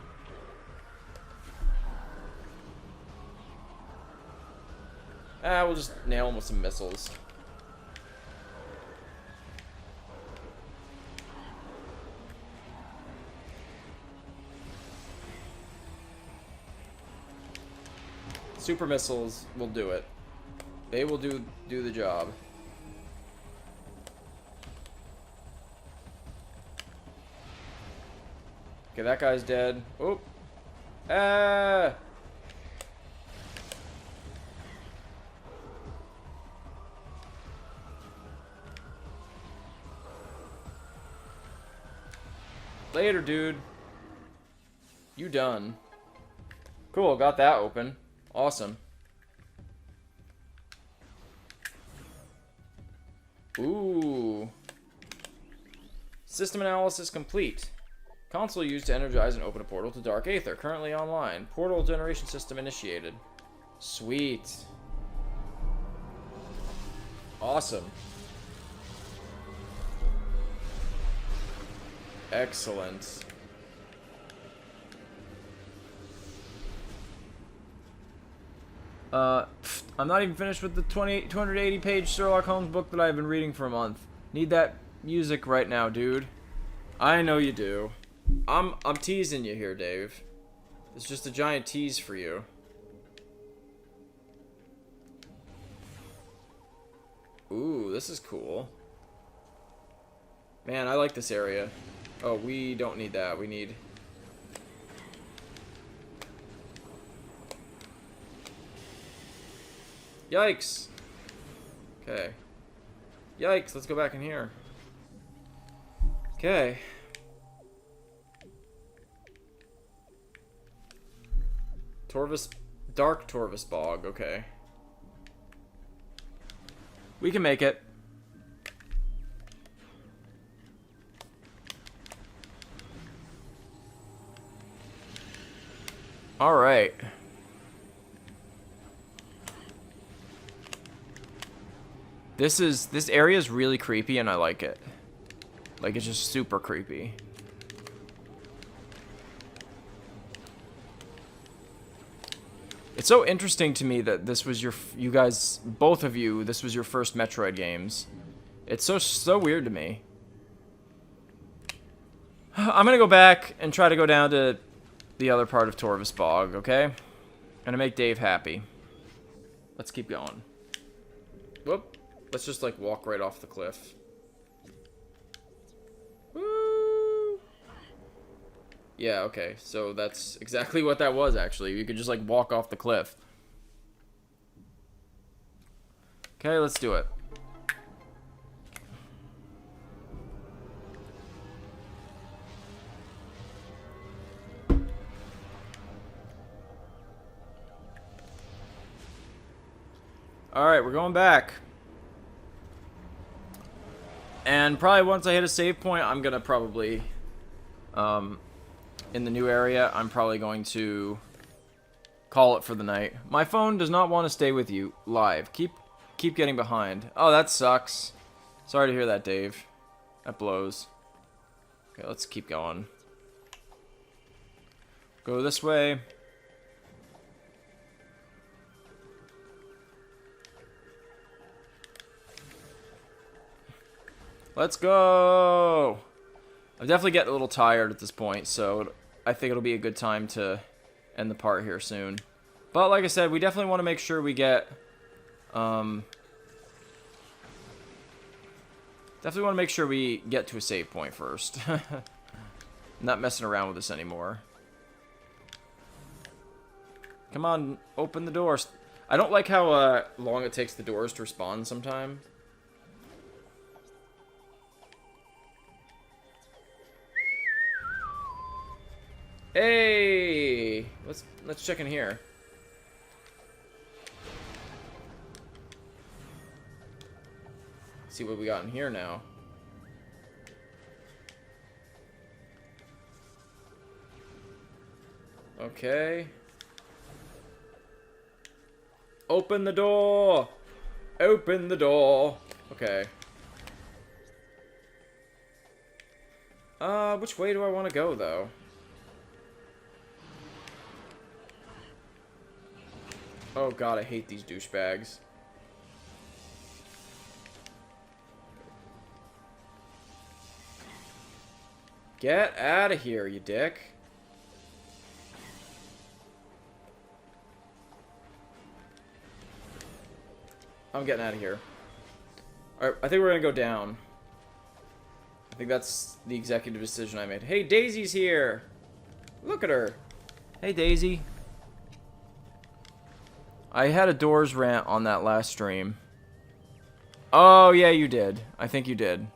Ah, we'll just nail them with some missiles. Super missiles will do it. They will do the job. Okay, that guy's dead. Oh. Ah! Later, dude. You done. Cool, got that open. Awesome. Ooh. System analysis complete. Console used to energize and open a portal to Dark Aether. Currently online. Portal generation system initiated. Sweet. Awesome. Excellent. I'm not even finished with the 280-page Sherlock Holmes book that I've been reading for a month. Need that music right now, dude. I know you do. I'm teasing you here, Dave. It's just a giant tease for you. Ooh, this is cool. Man, I like this area. Oh, we don't need that. We need... Yikes! Okay. Yikes, let's go back in here. Okay. Dark Torvus Bog, okay. We can make it. Alright. This area is really creepy and I like it. Like, it's just super creepy. It's so interesting to me that this was you guys, both of you, this was your first Metroid games. It's so weird to me. I'm gonna go back and try to go down to the other part of Torvus Bog, okay? Gonna make Dave happy. Let's keep going. Whoop. Let's just, like, walk right off the cliff. Woo! Yeah, okay. So that's exactly what that was, actually. You could just, like, walk off the cliff. Okay, let's do it. Alright, we're going back. And probably once I hit a save point, I'm gonna probably, in the new area, I'm probably going to call it for the night. My phone does not want to stay with you live. Keep getting behind. Oh, that sucks. Sorry to hear that, Dave. That blows. Okay, let's keep going. Go this way. Let's go! I'm definitely getting a little tired at this point, so I think it'll be a good time to end the part here soon. But like I said, we definitely want to make sure we get... definitely want to make sure we get to a save point first. Not messing around with this anymore. Come on, open the doors. I don't like how long it takes the doors to respond sometimes. Hey, let's check in here. See what we got in here now. Okay. Open the door. Open the door. Okay. Which way do I want to go though? Oh god, I hate these douchebags. Get out of here, you dick. I'm getting out of here. Alright, I think we're gonna go down. I think that's the executive decision I made. Hey, Daisy's here! Look at her. Hey, Daisy. I had a Doors rant on that last stream. Oh, yeah, you did. I think you did.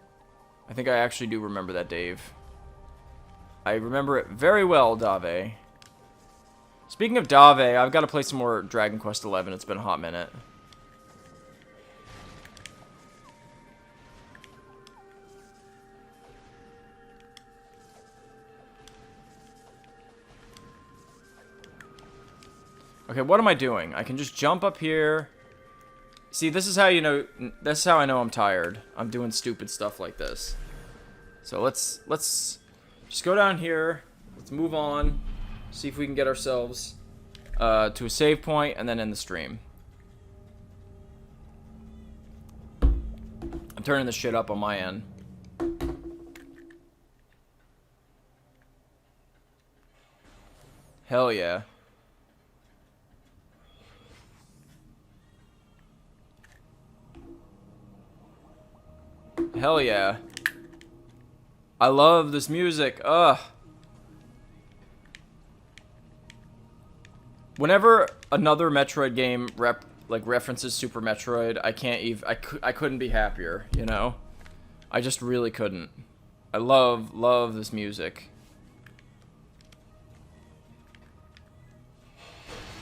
I think I actually do remember that, Dave. I remember it very well, Dave. Speaking of Dave, I've got to play some more Dragon Quest XI. It's been a hot minute. Okay, what am I doing? I can just jump up here. See, this is how you know. This is how I know I'm tired. I'm doing stupid stuff like this. So let's just go down here. Let's move on. See if we can get ourselves to a save point and then end the stream. I'm turning this shit up on my end. Hell yeah. Hell yeah. I love this music. Ugh. Whenever another Metroid game references Super Metroid, I can't even I couldn't be happier, you know? I just really couldn't. I love this music.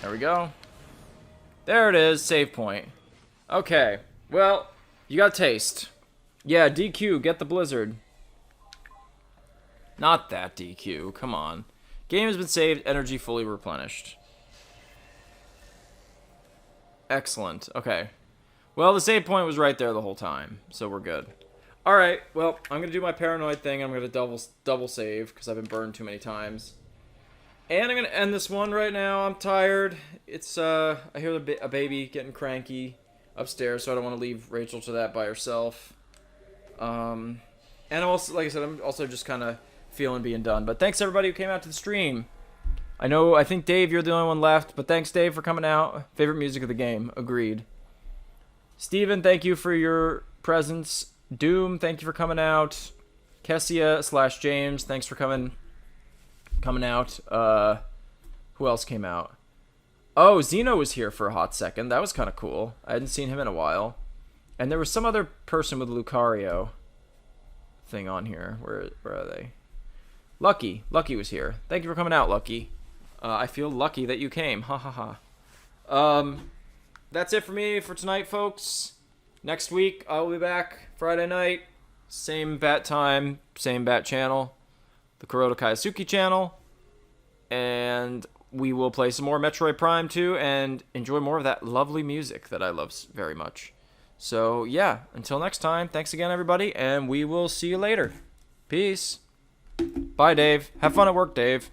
There we go. There it is, save point. Okay. Well, you got a taste. Yeah, DQ, get the blizzard. Not that DQ, come on. Game has been saved, energy fully replenished. Excellent, okay. Well, the save point was right there the whole time, so we're good. Alright, well, I'm going to do my paranoid thing. I'm going to double save, because I've been burned too many times. And I'm going to end this one right now. I'm tired. It's, I hear a baby getting cranky upstairs, so I don't want to leave Rachel to that by herself. And I'm also, like I said, I'm also just kind of feeling being done. But thanks everybody who came out to the stream. I think Dave, you're the only one left, but thanks Dave for coming out. Favorite music of the game, agreed. Steven, thank you for your presence. Doom, thank you for coming out. Kessia/James, thanks for coming out. Who else came out? Oh, Zeno was here for a hot second. That was kind of cool. I hadn't seen him in a while. And there was some other person with Lucario thing on here. Where are they? Lucky was here. Thank you for coming out, Lucky. I feel lucky that you came. Ha ha ha. That's it for me for tonight, folks. Next week, I will be back Friday night. Same bat time, same bat channel. The Kuroda Kaisuki channel. And we will play some more Metroid Prime 2 and enjoy more of that lovely music that I love very much. So, yeah, until next time, thanks again, everybody, and we will see you later. Peace. Bye, Dave. Have fun at work, Dave.